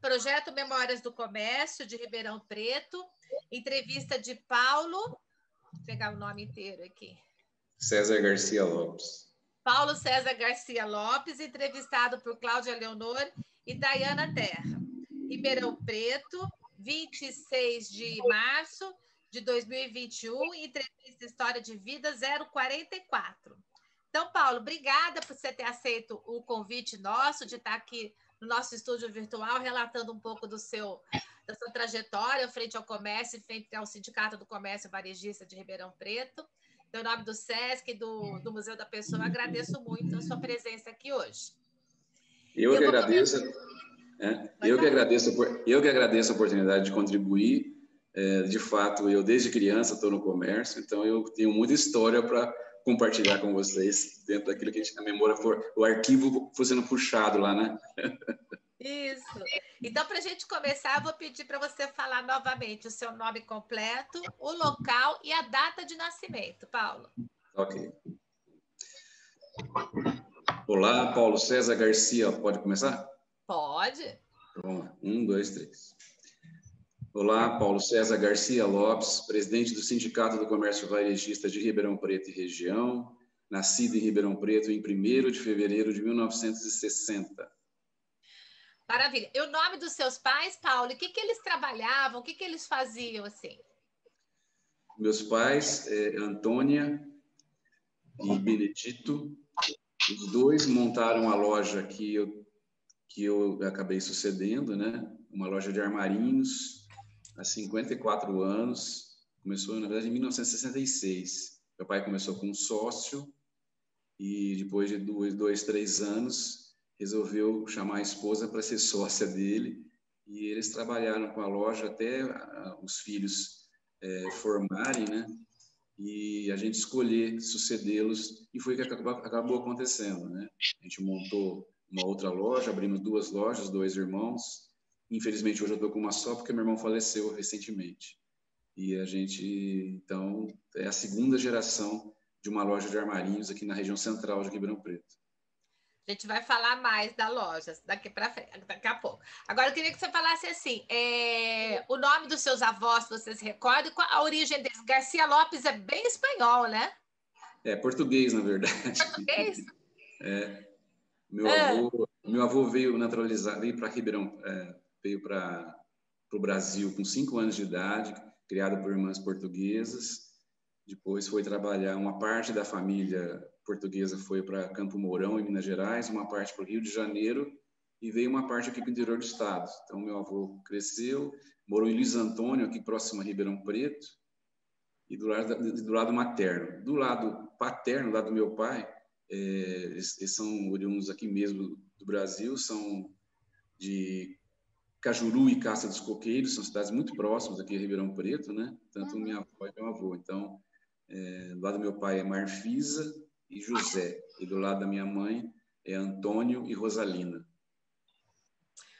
Projeto Memórias do Comércio de Ribeirão Preto, entrevista de Paulo, vou pegar o nome inteiro aqui. César Garcia Lopes. Paulo César Garcia Lopes, entrevistado por Cláudia Leonor e Dayana Terra. Ribeirão Preto, 26 de março de 2021, entrevista História de Vida 044. Então, Paulo, obrigada por você ter aceito o convite nosso de estar aqui no nosso estúdio virtual, relatando um pouco da sua trajetória frente ao comércio e frente ao Sindicato do Comércio Varejista de Ribeirão Preto. Então, em nome do SESC e do Museu da Pessoa, agradeço muito a sua presença aqui hoje. Eu que agradeço a oportunidade de contribuir. De fato, eu desde criança estou no comércio, então eu tenho muita história para compartilhar com vocês dentro daquilo que a gente, a memória o arquivo for sendo puxado lá, né? Isso. Então, para a gente começar, eu vou pedir para você falar novamente o seu nome completo, o local e a data de nascimento, Paulo. Ok. Olá, Paulo César Garcia. Pode começar? Pode. Então, vamos lá. 1, 2, 3. Olá, Paulo César Garcia Lopes, presidente do Sindicato do Comércio Varejista de Ribeirão Preto e Região, nascido em Ribeirão Preto em 1º de fevereiro de 1960. Maravilha. E o nome dos seus pais, Paulo, o que eles trabalhavam, o que eles faziam, assim? Meus pais, Antônia e Benedito, os dois montaram a loja que eu acabei sucedendo, né? Uma loja de armarinhos, há 54 anos, começou, na verdade, em 1966. Meu pai começou com um sócio e depois de 2, 3 anos, resolveu chamar a esposa para ser sócia dele e eles trabalharam com a loja até os filhos formarem, né? E a gente escolher sucedê-los e foi o que acabou acontecendo, né? A gente montou uma outra loja, abrimos 2 lojas, 2 irmãos. Infelizmente, hoje eu estou com uma só, porque meu irmão faleceu recentemente. E a gente, então, é a 2ª geração de uma loja de armarinhos aqui na região central de Ribeirão Preto. A gente vai falar mais da loja daqui a pouco. Agora, eu queria que você falasse assim, o nome dos seus avós, você se recorda, e qual a origem deles? Garcia Lopes é bem espanhol, né? É português, na verdade. Português? Meu avô veio naturalizar, veio para Ribeirão, veio para o Brasil com 5 anos de idade, criado por irmãs portuguesas. Depois foi trabalhar, uma parte da família portuguesa foi para Campo Mourão, em Minas Gerais, uma parte para o Rio de Janeiro, e veio uma parte aqui para o interior do estado. Então, meu avô cresceu, morou em Luiz Antônio, aqui próximo a Ribeirão Preto, e do lado materno. Do lado paterno, do lado do meu pai, eles são oriundos aqui mesmo do Brasil, são de Cajuru e Caça dos Coqueiros, são cidades muito próximas aqui a Ribeirão Preto, né? Tanto minha avó e meu avô. Então, do lado do meu pai é Marfisa e José, e do lado da minha mãe é Antônio e Rosalina.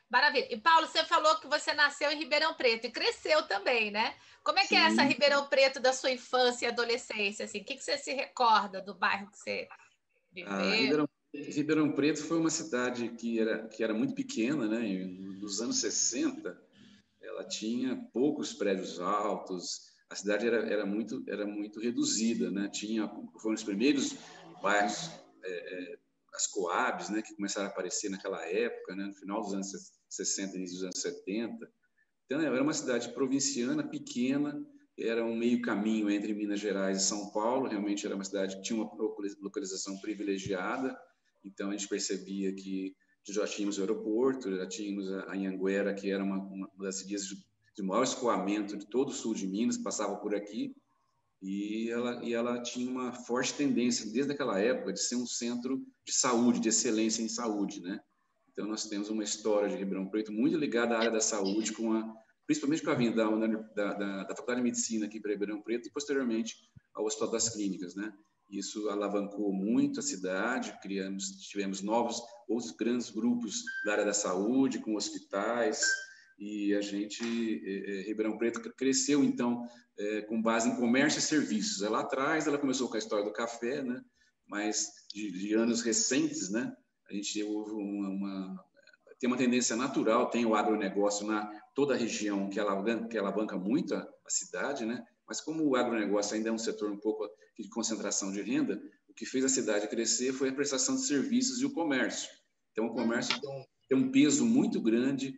Maravilha. E, Paulo, você falou que você nasceu em Ribeirão Preto e cresceu também, né? Como é que é essa Ribeirão Preto da sua infância e adolescência? Assim? O que você se recorda do bairro que você viveu? Ribeirão Preto foi uma cidade que era muito pequena, né? Nos anos 60, ela tinha poucos prédios altos, a cidade era muito reduzida, né? Foram os primeiros bairros, as Coabs, né? Que começaram a aparecer naquela época, né? No final dos anos 60, início dos anos 70. Então, era uma cidade provinciana, pequena, era um meio caminho entre Minas Gerais e São Paulo, realmente era uma cidade que tinha uma localização privilegiada, então a gente percebia que já tínhamos o aeroporto, já tínhamos a Anhanguera, que era uma das vias de maior escoamento de todo o sul de Minas, passava por aqui, e ela tinha uma forte tendência, desde aquela época, de ser um centro de saúde, de excelência em saúde, né? Então, nós temos uma história de Ribeirão Preto muito ligada à área da saúde, principalmente com a vinda da Faculdade de Medicina aqui para Ribeirão Preto e, posteriormente, ao Hospital das Clínicas, né? Isso alavancou muito a cidade, tivemos outros grandes grupos da área da saúde, com hospitais, e Ribeirão Preto cresceu, então, com base em comércio e serviços. Lá atrás, ela começou com a história do café, né? Mas de anos recentes, né? A gente tem uma tendência natural, tem o agronegócio na toda a região que alavanca muito a cidade, né? Mas como o agronegócio ainda é um setor um pouco de concentração de renda, o que fez a cidade crescer foi a prestação de serviços e o comércio. Então, o comércio tem um peso muito grande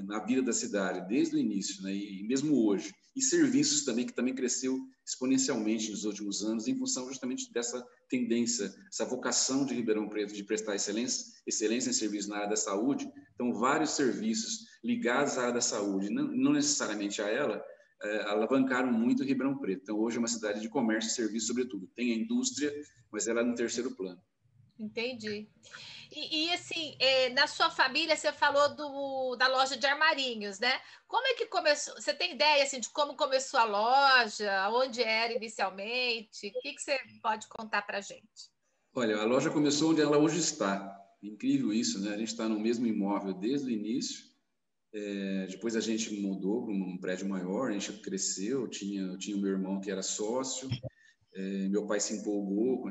na vida da cidade, desde o início, né? E mesmo hoje. E serviços também, que também cresceu exponencialmente nos últimos anos, em função justamente dessa tendência, essa vocação de Ribeirão Preto de prestar excelência em serviços na área da saúde. Então, vários serviços ligados à área da saúde, não necessariamente a ela, alavancaram muito Ribeirão Preto. Então, hoje é uma cidade de comércio e serviço, sobretudo. Tem a indústria, mas ela é no terceiro plano. Entendi. Assim, na sua família, você falou da loja de armarinhos, né? Como é que começou? Você tem ideia, assim, de como começou a loja? Onde era inicialmente? O que você pode contar para a gente? Olha, a loja começou onde ela hoje está. Incrível isso, né? A gente está no mesmo imóvel desde o início. Depois a gente mudou para um prédio maior, a gente cresceu. Eu tinha o meu irmão que era sócio. Meu pai se empolgou,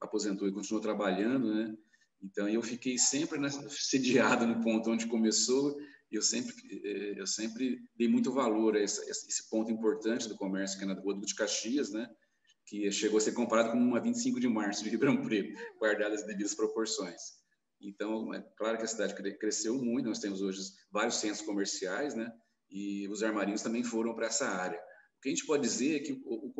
aposentou e continuou trabalhando, né? Então eu fiquei sempre sediado no ponto onde começou. Eu sempre dei muito valor a esse ponto importante do comércio, que é na Rua de Caxias, né? Que chegou a ser comparado com uma 25 de março de Ribeirão Preto, guardadas as devidas proporções. Então, é claro que a cidade cresceu muito, nós temos hoje vários centros comerciais, né? E os armarinhos também foram para essa área. O que a gente pode dizer é que o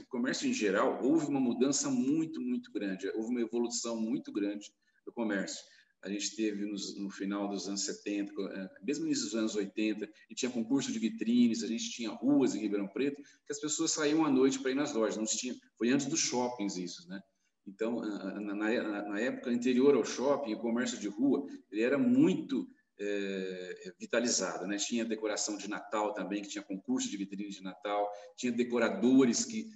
comércio em geral, houve uma mudança muito, muito grande, houve uma evolução muito grande do comércio. A gente teve no final dos anos 70, mesmo no início dos anos 80, e tinha concurso de vitrines, a gente tinha ruas em Ribeirão Preto, que as pessoas saíam à noite para ir nas lojas. Não tinha, foi antes dos shoppings isso, né? Então, na época anterior ao shopping, o comércio de rua ele era muito vitalizado, né? Tinha decoração de Natal também, que tinha concurso de vitrine de Natal, tinha decoradores que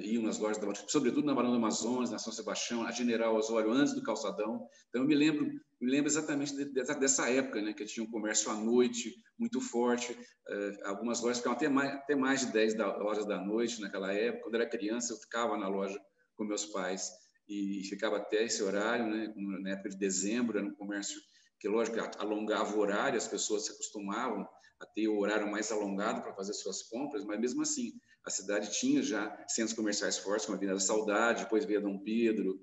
iam nas lojas, sobretudo na Barão do Amazonas, na São Sebastião, a General Osório, antes do Calçadão. Então, eu me lembro exatamente dessa época, né? Que tinha um comércio à noite muito forte, algumas lojas ficavam até mais de 10 lojas da noite naquela época. Quando eu era criança, eu ficava na loja com meus pais e ficava até esse horário, né? Na época de dezembro, era um comércio que, lógico, alongava o horário, as pessoas se acostumavam a ter o horário mais alongado para fazer suas compras, mas mesmo assim, a cidade tinha já centros comerciais fortes, como a Avenida da Saudade, depois veio a Dom Pedro.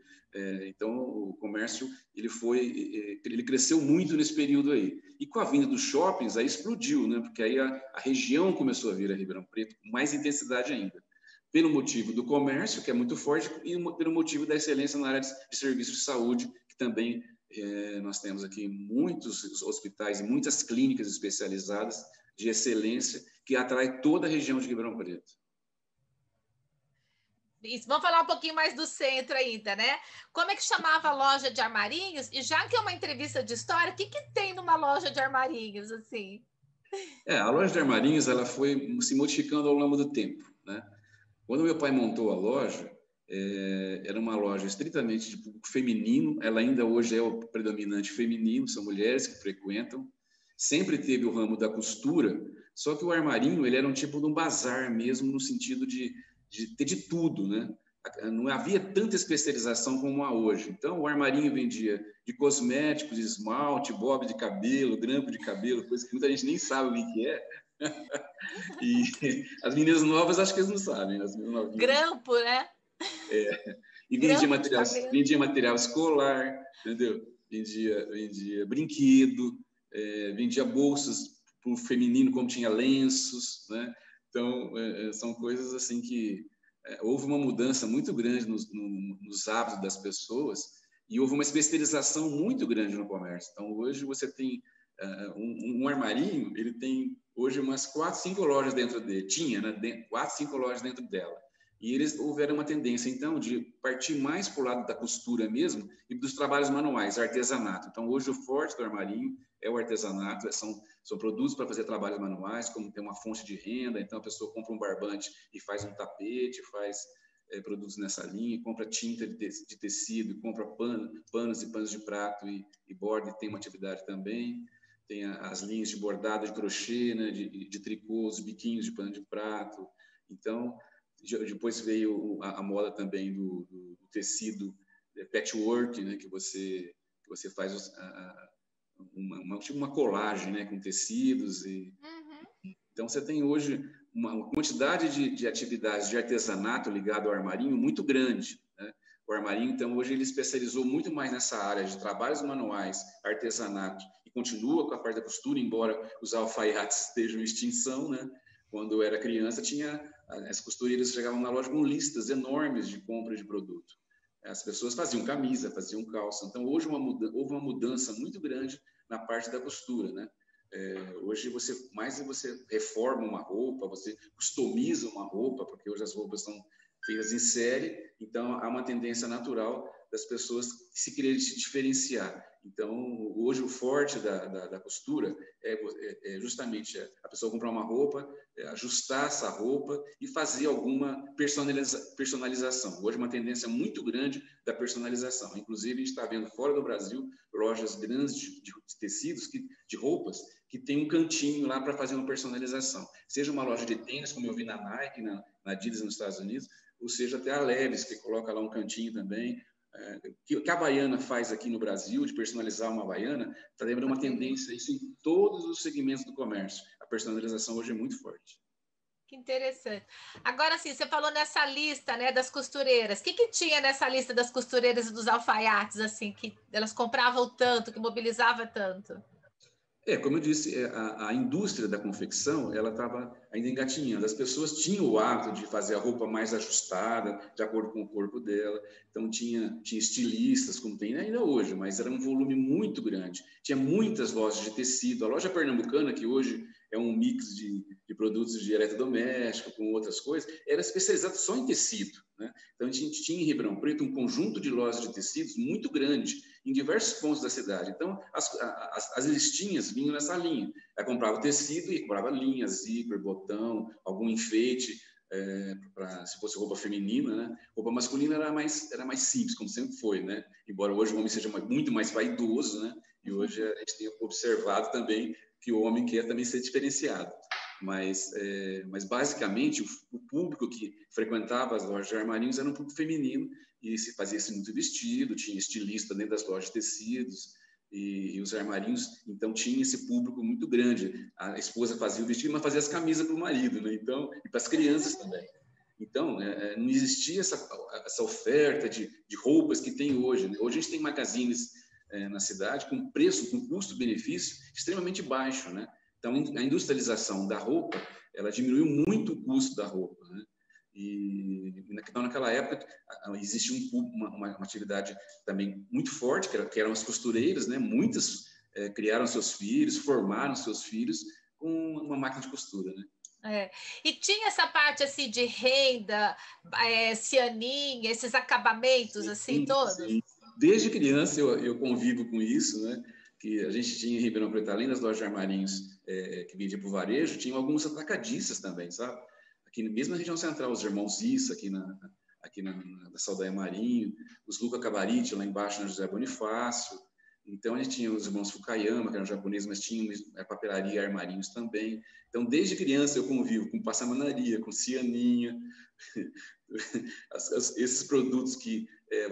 Então, o comércio ele cresceu muito nesse período aí. E com a vinda dos shoppings, aí explodiu, né? Porque aí a região começou a vir a Ribeirão Preto com mais intensidade ainda. Pelo motivo do comércio, que é muito forte, e pelo motivo da excelência na área de serviços de saúde, que também nós temos aqui muitos hospitais e muitas clínicas especializadas de excelência que atrai toda a região de Ribeirão Preto. Isso, vamos falar um pouquinho mais do centro ainda, né? Como é que chamava a loja de armarinhos? E já que é uma entrevista de história, o que tem numa loja de armarinhos, assim? A loja de armarinhos ela foi se modificando ao longo do tempo, né? Quando meu pai montou a loja, era uma loja estritamente de público feminino, ela ainda hoje é o predominante feminino, são mulheres que frequentam, sempre teve o ramo da costura, só que o armarinho ele era um tipo de um bazar mesmo, no sentido de ter de tudo, né? Não havia tanta especialização como há hoje. Então, o armarinho vendia de cosméticos, esmalte, bob de cabelo, grampo de cabelo, coisa que muita gente nem sabe o que é. E as meninas novas, acho que eles não sabem. As meninas novinhas. Grampo, né? E vendia material escolar, entendeu? Vendia brinquedo, vendia bolsas para o feminino, como tinha lenços, né? Então, são coisas assim que houve uma mudança muito grande nos hábitos das pessoas e houve uma especialização muito grande no comércio. Então, hoje você tem um armarinho, ele tem hoje umas 4, 5 lojas dentro dele. Tinha, né? 4, 5 lojas dentro dela. E eles houveram uma tendência, então, de partir mais para o lado da costura mesmo e dos trabalhos manuais, artesanato. Então, hoje o forte do armarinho é o artesanato, são produtos para fazer trabalhos manuais, como ter uma fonte de renda. Então, a pessoa compra um barbante e faz um tapete, faz produtos nessa linha, compra tinta de tecido, compra panos e panos de prato e borda, e tem uma atividade também. Tem as linhas de bordado de crochê, né, de tricô, os biquinhos de pano de prato. Então, depois veio a moda também do tecido patchwork, né, que você faz tipo uma colagem, né, com tecidos. Então, você tem hoje uma quantidade de atividades de artesanato ligado ao armarinho muito grande, né? O armarinho, então, hoje ele especializou muito mais nessa área de trabalhos manuais, artesanato, e continua com a parte da costura, embora os alfaiates estejam em extinção, né? Quando eu era criança, as costureiras chegavam na loja com listas enormes de compra de produto. As pessoas faziam camisa, faziam calça. Então, hoje houve uma mudança muito grande na parte da costura, né? Hoje você reforma uma roupa, você customiza uma roupa, porque hoje as roupas são feitas em série, então há uma tendência natural das pessoas se quererem se diferenciar. Então, hoje o forte da costura é justamente a pessoa comprar uma roupa, ajustar essa roupa e fazer alguma personalização. Hoje é uma tendência muito grande da personalização. Inclusive, a gente está vendo fora do Brasil lojas grandes de tecidos, de roupas, que tem um cantinho lá para fazer uma personalização. Seja uma loja de tênis, como eu vi na Nike, na Adidas nos Estados Unidos, ou seja até a Levi's, que coloca lá um cantinho também. Que a Havaiana faz aqui no Brasil, de personalizar uma Havaiana, está lembrando uma tendência isso em todos os segmentos do comércio. A personalização hoje é muito forte. Que interessante. Agora, sim, você falou nessa lista, né, das costureiras. O que tinha nessa lista das costureiras e dos alfaiates, assim, que elas compravam tanto, que mobilizava tanto? Como eu disse, a indústria da confecção, ela estava ainda engatinhando. As pessoas tinham o hábito de fazer a roupa mais ajustada, de acordo com o corpo dela. Então, tinha estilistas, como tem ainda hoje, mas era um volume muito grande. Tinha muitas lojas de tecido. A loja pernambucana, que hoje é um mix de produtos de eletrodoméstico com outras coisas, era especializada só em tecido, né? Então, a gente tinha em Ribeirão Preto um conjunto de lojas de tecidos muito grande, em diversos pontos da cidade. Então, as listinhas vinham nessa linha. Ela comprava tecido e comprava linha, zíper, botão, algum enfeite, se fosse roupa feminina, né? Roupa masculina era mais simples, como sempre foi, né? Embora hoje o homem seja muito mais vaidoso, né? E hoje a gente tem observado também que o homem quer também ser diferenciado. Mas basicamente, o público que frequentava as lojas de armarinhos era um público feminino, e se fazia-se muito vestido, tinha estilista dentro das lojas de tecidos, e os armarinhos, então, tinha esse público muito grande. A esposa fazia o vestido, mas fazia as camisas para o marido, né? Então, e para as crianças também. Então, não existia essa oferta de roupas que tem hoje, né? Hoje a gente tem magazines na cidade com custo-benefício extremamente baixo, né? Então, a industrialização da roupa, ela diminuiu muito o custo da roupa, né? Então, naquela época, existia uma atividade também muito forte, que eram as costureiras, né? Muitas criaram seus filhos, formaram seus filhos com uma máquina de costura, né? E tinha essa parte assim de renda, cianinha, esses acabamentos, sim, assim, todos? Sim. Desde criança eu convivo com isso, né? Que a gente tinha em Ribeirão Preto, além das lojas de armarinhos que vendia para o varejo, tinha alguns atacadistas também, sabe? Aqui mesmo na região central, os irmãos Issa, aqui na Saldanha Marinho, os Luca Cabarite, lá embaixo na José Bonifácio. Então, a gente tinha os irmãos Fukayama, que eram japoneses, mas tinha a papelaria e armarinhos também. Então, desde criança eu convivo com passamanaria, com cianinha, esses produtos que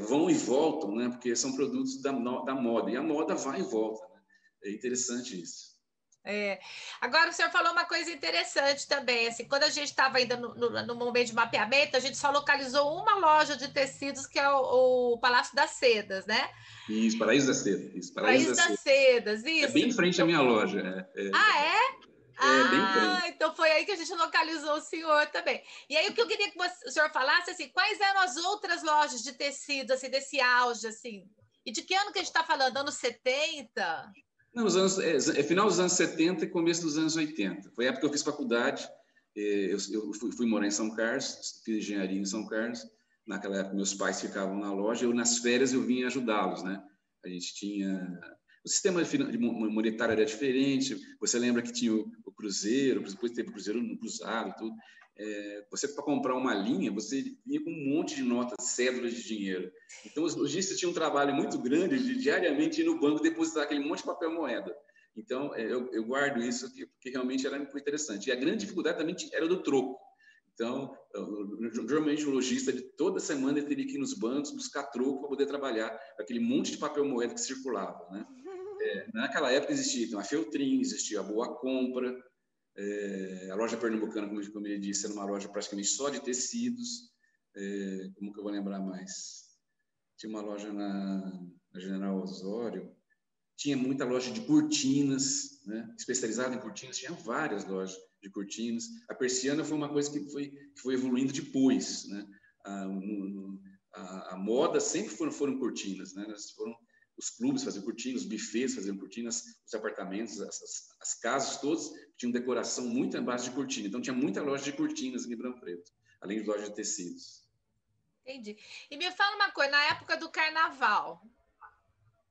vão e voltam, né? Porque são produtos da moda, e a moda vai e volta, né? É interessante isso. Agora, o senhor falou uma coisa interessante também, assim, quando a gente estava ainda no momento de mapeamento, a gente só localizou uma loja de tecidos, que é o Palácio das Sedas, né? Isso, Paraíso das Sedas. Isso, Paraíso das Sedas, isso. É bem em frente à minha loja. Bem em frente. Então foi aí que a gente localizou o senhor também. E aí o que eu queria que o senhor falasse, assim, quais eram as outras lojas de tecido, assim, desse auge, assim? E de que ano que a gente está falando? Anos 70? Não, final dos anos 70 e começo dos anos 80. Foi a época que eu fiz faculdade. Eu fui morar em São Carlos, fiz engenharia em São Carlos. Naquela época, meus pais ficavam na loja. Nas férias, eu vinha ajudá-los, né? A gente tinha... O sistema monetário era diferente. Você lembra que tinha o cruzeiro, depois teve o cruzeiro no cruzado, tudo. Você, para comprar uma linha, você vinha com um monte de notas, cédulas de dinheiro. Então, os lojistas tinham um trabalho muito grande de diariamente ir no banco depositar aquele monte de papel moeda. Então, eu guardo isso porque realmente era muito interessante. E a grande dificuldade também era do troco. Então, geralmente o lojista, toda semana, ele teria que ir nos bancos buscar troco para poder trabalhar aquele monte de papel moeda que circulava, né? Naquela época existia então, a Feltrin, existia a Boa Compra, a loja pernambucana, como ele disse, era uma loja praticamente só de tecidos. Como que eu vou lembrar mais? Tinha uma loja na General Osório, tinha muita loja de cortinas, né? Especializada em cortinas, tinha várias lojas de cortinas. A persiana foi uma coisa que foi evoluindo depois, né? A moda sempre foram cortinas, né? Os clubes faziam cortinas, os bufês faziam cortinas, os apartamentos, as casas todas tinham decoração muito à base de cortina. Então tinha muita loja de cortinas em Ribeirão Preto, além de loja de tecidos. Entendi. E me fala uma coisa, na época do carnaval,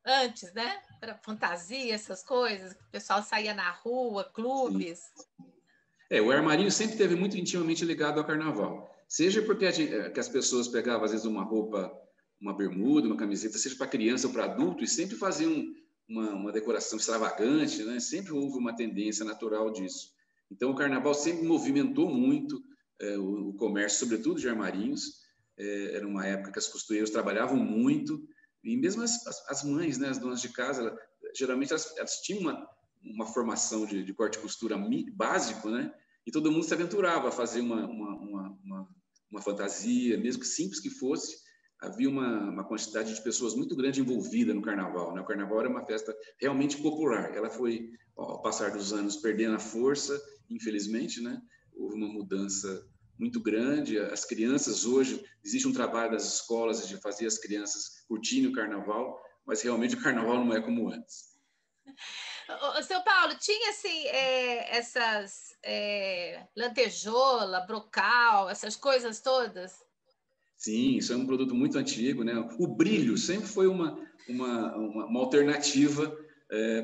antes, né? Para fantasia, essas coisas, o pessoal saía na rua, clubes. Sim. O armarinho sempre esteve muito intimamente ligado ao carnaval. Seja porque que as pessoas pegavam, às vezes, uma roupa, uma bermuda, uma camiseta, seja para criança ou para adulto, e sempre faziam uma decoração extravagante, né? Sempre houve uma tendência natural disso. Então, o carnaval sempre movimentou muito o comércio, sobretudo de armarinhos. Era uma época que as costureiras trabalhavam muito, e mesmo as mães, né, as donas de casa, geralmente elas tinham uma formação de corte e costura básico, né? E todo mundo se aventurava a fazer uma fantasia, mesmo que simples que fosse. Havia uma quantidade de pessoas muito grande envolvida no carnaval, né? O carnaval era uma festa realmente popular. Ela foi, ao passar dos anos, perdendo a força, infelizmente, né? Houve uma mudança muito grande. As crianças hoje, existe um trabalho das escolas de fazer as crianças curtirem o carnaval, mas realmente o carnaval não é como antes. Seu Paulo, tinha assim essas lantejola, brocal, essas coisas todas? Sim, isso é um produto muito antigo, né? O brilho sempre foi uma alternativa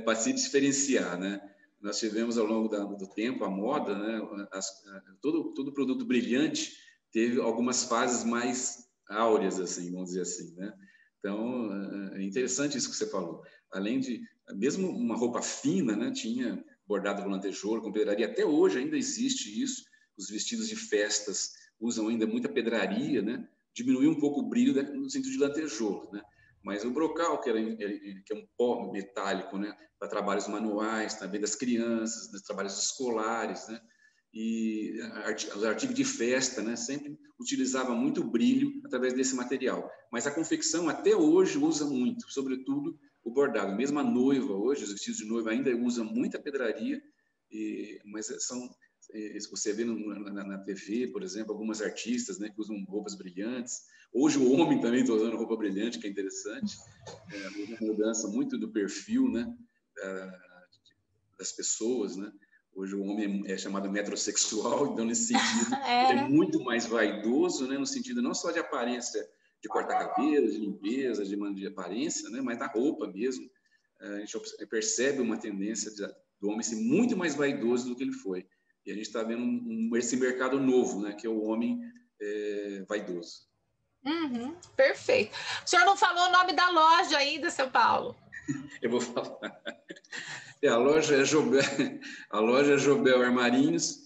para se diferenciar, né? Nós tivemos ao longo do tempo a moda, né? Todo produto brilhante teve algumas fases mais áureas, assim, vamos dizer assim, né? Então, é interessante isso que você falou. Além de, mesmo uma roupa fina, né? Tinha bordado com lantejoula, com pedraria. Até hoje ainda existe isso. Os vestidos de festas usam ainda muita pedraria, né? Diminuiu um pouco o brilho no sentido de lantejoula, né? Mas o brocal, que é um pó metálico, né? Para trabalhos manuais, também das crianças, dos trabalhos escolares, né? E os artigos de festa, né? Sempre utilizava muito brilho através desse material. Mas a confecção até hoje usa muito, sobretudo o bordado. Mesmo a noiva hoje, os vestidos de noiva ainda usam muita pedraria, mas você vê na TV, por exemplo, algumas artistas, né, que usam roupas brilhantes. Hoje o homem também está usando roupa brilhante, que é interessante. Uma mudança muito do perfil, né, das pessoas, né? Hoje o homem é chamado metrosexual, então nesse sentido ele é muito mais vaidoso, né, no sentido não só de aparência, de cortar cabelo, de limpeza, de aparência, né, mas da roupa mesmo. A gente percebe uma tendência do homem ser muito mais vaidoso do que ele foi. E a gente está vendo esse mercado novo, né, que é o homem vaidoso. Uhum, perfeito. O senhor não falou o nome da loja ainda, seu Paulo? Eu vou falar. A loja é Jobel Armarinhos.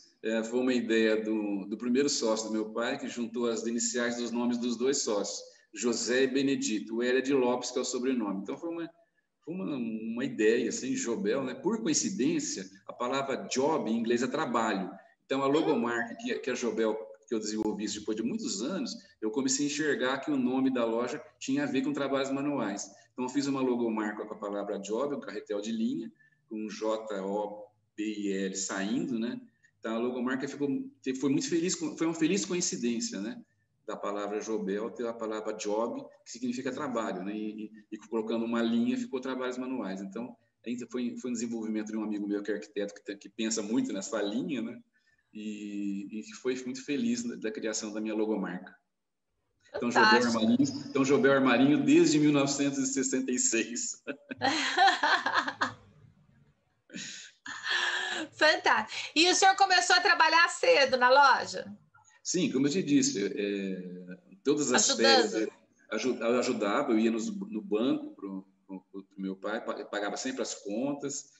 Foi uma ideia do primeiro sócio do meu pai, que juntou as iniciais dos nomes dos dois sócios, José e Benedito. O Hélia de Lopes, que é o sobrenome. Então, foi uma ideia, assim, Jobel, né? Por coincidência, a palavra job em inglês é trabalho. Então, a logomarca que a Jobel, que eu desenvolvi isso depois de muitos anos, eu comecei a enxergar que o nome da loja tinha a ver com trabalhos manuais. Então, eu fiz uma logomarca com a palavra job, um carretel de linha, com J-O-B-I-L saindo, né? Então, a logomarca foi muito feliz, foi uma feliz coincidência, né? Da palavra Jobel ter a palavra job, que significa trabalho, né? E colocando uma linha, ficou trabalhos manuais. Então, ainda foi um desenvolvimento de um amigo meu que é arquiteto, que pensa muito nessa linha, né? E foi muito feliz da criação da minha logomarca. Então, Jobel Armarinho desde 1966. Fantástico. E o senhor começou a trabalhar cedo na loja? Sim, como eu te disse, todas as férias eu ajudava, eu ia no banco para o meu pai, pagava sempre as contas,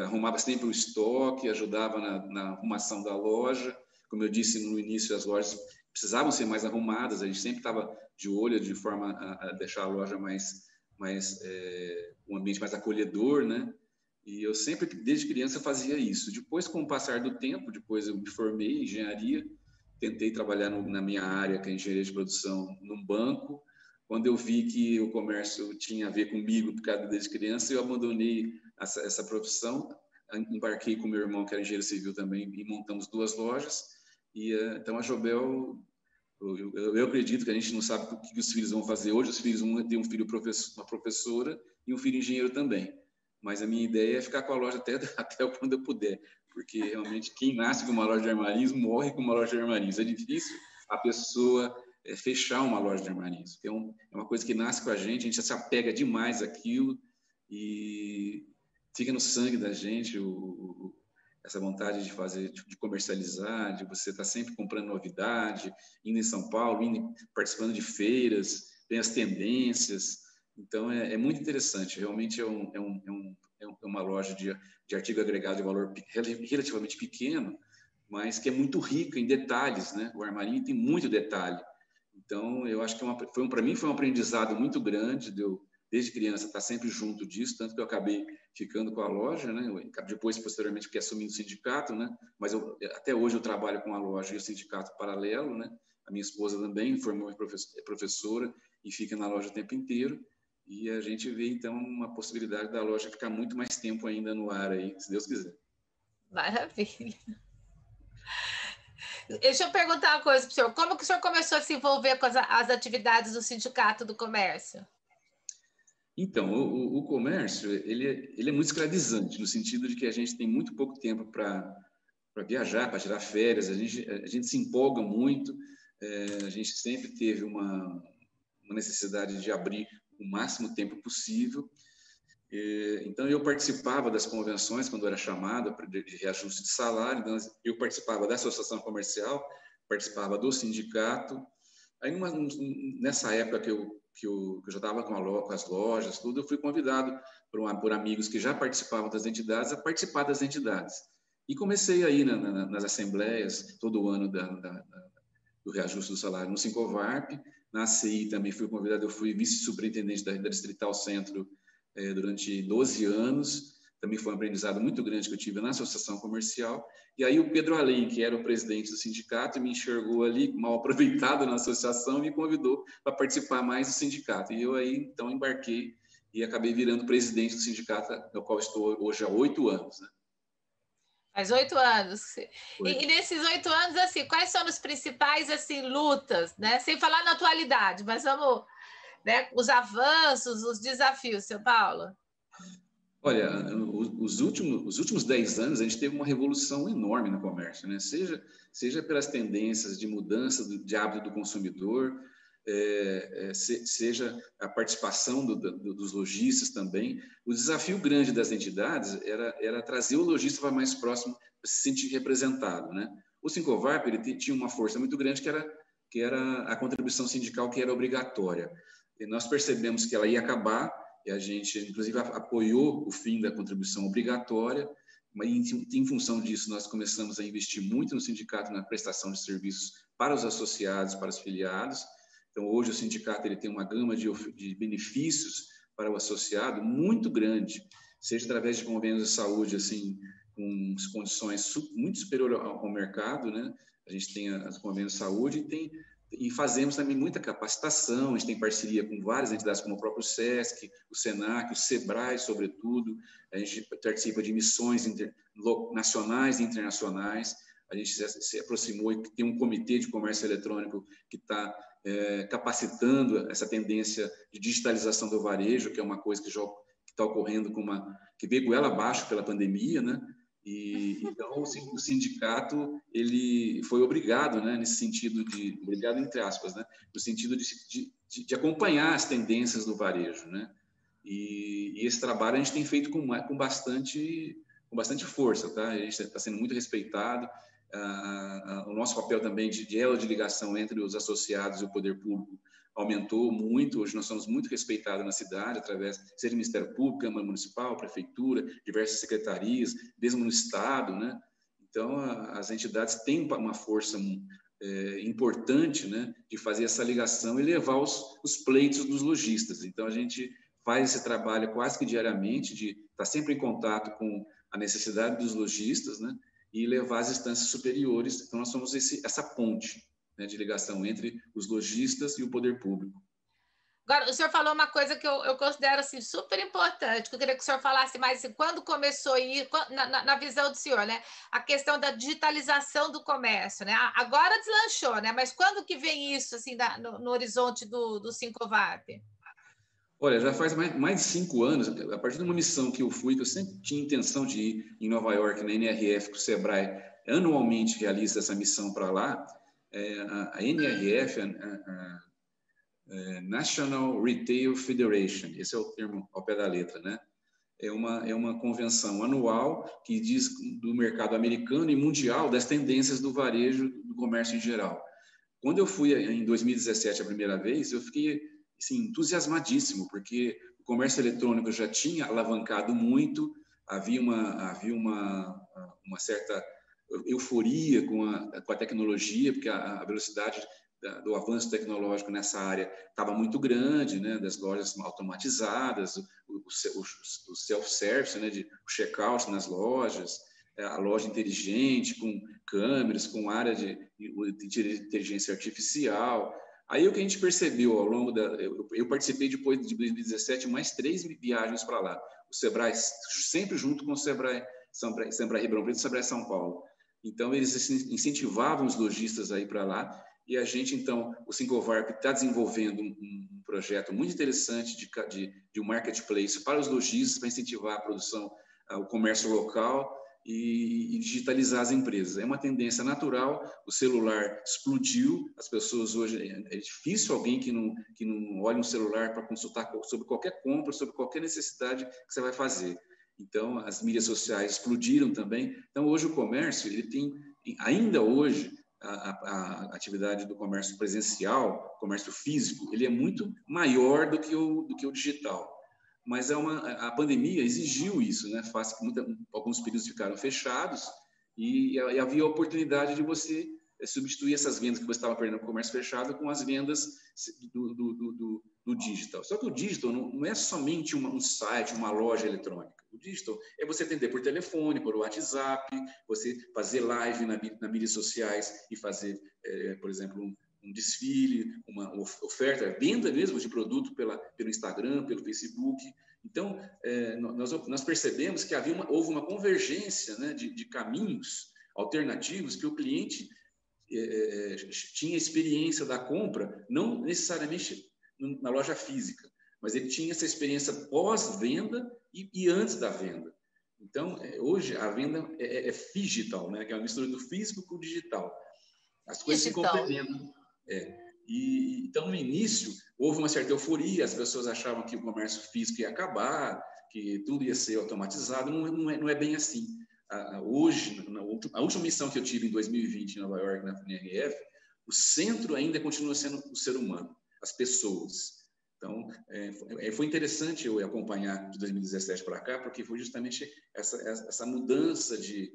arrumava sempre o estoque, ajudava na arrumação da loja. Como eu disse no início, as lojas precisavam ser mais arrumadas, a gente sempre estava de olho de forma a deixar a loja mais um ambiente mais acolhedor, né? E eu sempre, desde criança, fazia isso. Depois, com o passar do tempo, depois eu me formei em engenharia, tentei trabalhar na minha área, que é engenharia de produção, num banco. Quando eu vi que o comércio tinha a ver comigo, por causa desde criança, eu abandonei essa profissão, embarquei com meu irmão, que era engenheiro civil também, e montamos 2 lojas. E então a Jobel, eu acredito que a gente não sabe o que os filhos vão fazer hoje. Os filhos vão ter um filho uma professora e um filho engenheiro também. Mas a minha ideia é ficar com a loja até quando eu puder, porque realmente quem nasce com uma loja de armarinhos morre com uma loja de armarinhos. É difícil a pessoa fechar uma loja de armarinhos, porque é uma coisa que nasce com a gente se apega demais àquilo e fica no sangue da gente essa vontade de fazer, de comercializar, de você estar sempre comprando novidade, indo em São Paulo, participando de feiras, tem as tendências. Então, é muito interessante. Realmente é uma loja de artigo agregado de valor relativamente pequeno, mas que é muito rica em detalhes, né? O armarinho tem muito detalhe. Então, eu acho que para mim foi um aprendizado muito grande, desde criança, estar sempre junto disso, tanto que eu acabei ficando com a loja, né? Depois, posteriormente, fiquei assumindo o sindicato, né? Mas até hoje eu trabalho com a loja e o sindicato paralelo, né? A minha esposa também formou professora e fica na loja o tempo inteiro. E a gente vê, então, uma possibilidade da loja ficar muito mais tempo ainda no ar aí, se Deus quiser. Maravilha. Deixa eu perguntar uma coisa para o senhor. Como que o senhor começou a se envolver com as atividades do Sindicato do Comércio? Então, o comércio, ele é muito escravizante, no sentido de que a gente tem muito pouco tempo para viajar, para tirar férias, a gente se empolga muito, a gente sempre teve uma necessidade de abrir o máximo tempo possível. Então, eu participava das convenções quando era chamada de reajuste de salário. Então, eu participava da associação comercial, participava do sindicato. Aí, nessa época que eu já estava com as lojas, tudo, eu fui convidado por amigos que já participavam das entidades a participar das entidades. E comecei aí nas assembleias, todo ano do reajuste do salário no Sincovarp. Na ACI também fui convidado, eu fui vice-superintendente da Distrital Centro durante 12 anos. Também foi um aprendizado muito grande que eu tive na associação comercial. E aí o Pedro Além, que era o presidente do sindicato, me enxergou ali mal aproveitado na associação e me convidou para participar mais do sindicato. E eu aí, então, embarquei e acabei virando presidente do sindicato, no qual estou hoje há 8 anos, né? Faz 8 anos. E nesses 8 anos, assim, quais são as principais assim, lutas, né? Sem falar na atualidade, mas vamos, né? Os avanços, os desafios, seu Paulo. Olha, os últimos 10 anos a gente teve uma revolução enorme no comércio, né? Seja pelas tendências de mudança de hábito do consumidor, seja a participação dos lojistas também. O desafio grande das entidades era trazer o lojista para mais próximo, para se sentir representado, né? O Sincovarp, ele tinha uma força muito grande que era a contribuição sindical, que era obrigatória. E nós percebemos que ela ia acabar, e a gente, inclusive, apoiou o fim da contribuição obrigatória, mas em função disso nós começamos a investir muito no sindicato na prestação de serviços para os associados, para os filiados. Então, hoje o sindicato ele tem uma gama de benefícios para o associado muito grande, seja através de convênios de saúde, assim, com condições muito superiores ao mercado, né? A gente tem as convênios de saúde e fazemos também muita capacitação. A gente tem parceria com várias entidades, como o próprio SESC, o SENAC, o SEBRAE, sobretudo. A gente participa de missões nacionais e internacionais. A gente se aproximou e tem um comitê de comércio eletrônico que está capacitando essa tendência de digitalização do varejo, que é uma coisa que está ocorrendo que veio com ela abaixo pela pandemia, né? E então o sindicato ele foi obrigado, né, nesse sentido obrigado entre aspas, né, no sentido de acompanhar as tendências do varejo, né? E esse trabalho a gente tem feito com bastante força, tá? A gente está sendo muito respeitado. O nosso papel também de elo de ligação entre os associados e o poder público aumentou muito. Hoje nós somos muito respeitados na cidade, seja do Ministério Público, Câmara Municipal, Prefeitura, diversas secretarias, mesmo no Estado, né? Então, as entidades têm uma força importante, né, de fazer essa ligação e levar os pleitos dos lojistas. Então, a gente faz esse trabalho quase que diariamente, de estar sempre em contato com a necessidade dos lojistas, né? E levar às instâncias superiores. Então, nós somos essa ponte, né, de ligação entre os lojistas e o poder público. Agora, o senhor falou uma coisa que eu considero assim, super importante, que eu queria que o senhor falasse mais assim, quando começou a ir, na visão do senhor, né? A questão da digitalização do comércio, né? Agora deslanchou, né? Mas quando que vem isso assim, no horizonte do Sincovarp? Olha, já faz mais de 5 anos, a partir de uma missão que eu fui, que eu sempre tinha intenção de ir em Nova York, na NRF, que o Sebrae anualmente realiza essa missão para lá. A NRF, National Retail Federation, esse é o termo ao pé da letra, né? É uma convenção anual que diz do mercado americano e mundial das tendências do varejo, do comércio em geral. Quando eu fui em 2017 a primeira vez, eu fiquei assim, entusiasmadíssimo, porque o comércio eletrônico já tinha alavancado muito, havia uma certa euforia com a tecnologia, porque a velocidade do avanço tecnológico nessa área estava muito grande, né, das lojas automatizadas, o self-service, né, o check-out nas lojas, a loja inteligente, com câmeras, com área de inteligência artificial. Aí o que a gente percebeu ao longo eu participei depois de 2017 mais 3 viagens para lá. O Sebrae, sempre junto com o Sebrae Ribeirão Preto e o Sebrae São Paulo. Então, eles incentivavam os lojistas a ir para lá. E a gente, então, o Sincovarp está desenvolvendo um projeto muito interessante de um marketplace para os lojistas, para incentivar a produção, o comércio local e digitalizar as empresas. É uma tendência natural, o celular explodiu, as pessoas hoje, é difícil alguém que não olhe um celular para consultar sobre qualquer compra, sobre qualquer necessidade que você vai fazer. Então, as mídias sociais explodiram também. Então, hoje o comércio, ele tem, ainda hoje, a atividade do comércio presencial, comércio físico, ele é muito maior do que o digital. Mas a pandemia exigiu isso, né? Faz que alguns períodos ficaram fechados e havia a oportunidade de você substituir essas vendas que você estava perdendo no comércio fechado com as vendas do digital. Só que o digital não é somente um site, uma loja eletrônica. O digital é você atender por telefone, por WhatsApp, você fazer live nas mídias sociais e fazer, por exemplo, um desfile, uma oferta, venda mesmo de produto pelo Instagram, pelo Facebook. Então, nós percebemos que houve uma convergência, né, de caminhos alternativos que o cliente tinha experiência da compra, não necessariamente na loja física, mas ele tinha essa experiência pós-venda e antes da venda. Então, hoje, a venda é digital, né, que é uma mistura do físico com o digital. As coisas se complementam. Então, no início, houve uma certa euforia, as pessoas achavam que o comércio físico ia acabar, que tudo ia ser automatizado. Não é bem assim. Hoje, a última missão que eu tive em 2020 em Nova York, na NRF, o centro ainda continua sendo o ser humano, as pessoas. Então, foi interessante eu acompanhar de 2017 para cá, porque foi justamente essa mudança de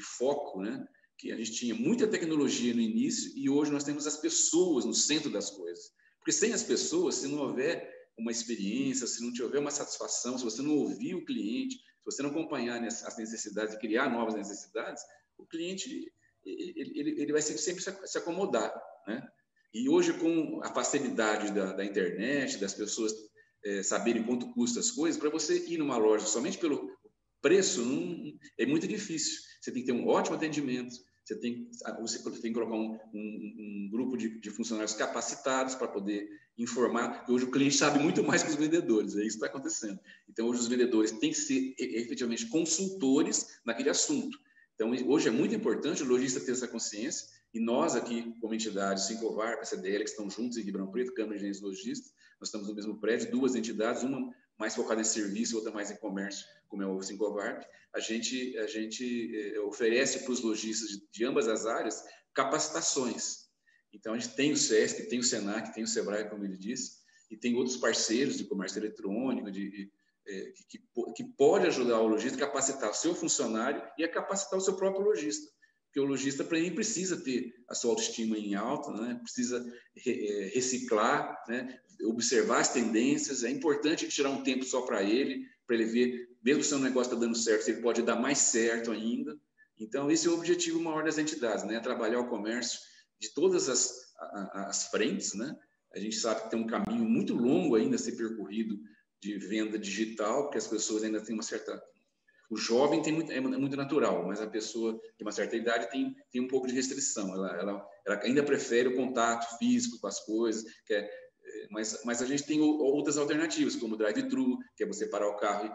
foco, né? Que a gente tinha muita tecnologia no início e hoje nós temos as pessoas no centro das coisas. Porque sem as pessoas, se não houver uma experiência, se não tiver uma satisfação, se você não ouvir o cliente, se você não acompanhar as necessidades e criar novas necessidades, o cliente ele vai sempre se acomodar, né? E hoje, com a facilidade da internet, das pessoas saberem quanto custa as coisas, para você ir numa loja somente pelo preço, é muito difícil. Você tem que ter um ótimo atendimento, você tem que colocar um grupo de funcionários capacitados para poder informar. Hoje o cliente sabe muito mais que os vendedores, é isso que está acontecendo. Então, hoje os vendedores têm que ser efetivamente consultores naquele assunto. Então, hoje é muito importante o lojista ter essa consciência e nós aqui, como entidade, Sincovarp, a CDL, que estão juntos em Ribeirão Preto, Câmara de Engenheiros Lojistas, nós estamos no mesmo prédio, 2 entidades, uma mais focada em serviço, outra mais em comércio, como é o Sincovarp. A gente oferece para os lojistas de ambas as áreas capacitações. Então, a gente tem o SESC, tem o SENAC, tem o SEBRAE, como ele disse, e tem outros parceiros de comércio eletrônico, que pode ajudar o lojista a capacitar o seu funcionário e a capacitar o seu próprio lojista. porque o lojista também precisa ter a sua autoestima em alta, né? Precisa reciclar, né? Observar as tendências. É importante tirar um tempo só para ele ver, mesmo se o negócio está dando certo, se ele pode dar mais certo ainda. Então, esse é o objetivo maior das entidades, né? Trabalhar o comércio de todas as frentes, né? A gente sabe que tem um caminho muito longo ainda a ser percorrido de venda digital, porque as pessoas ainda têm uma certa... O jovem é muito natural, mas a pessoa de uma certa idade tem um pouco de restrição. Ela ainda prefere o contato físico com as coisas, mas a gente tem outras alternativas, como o drive-thru, que é você parar o carro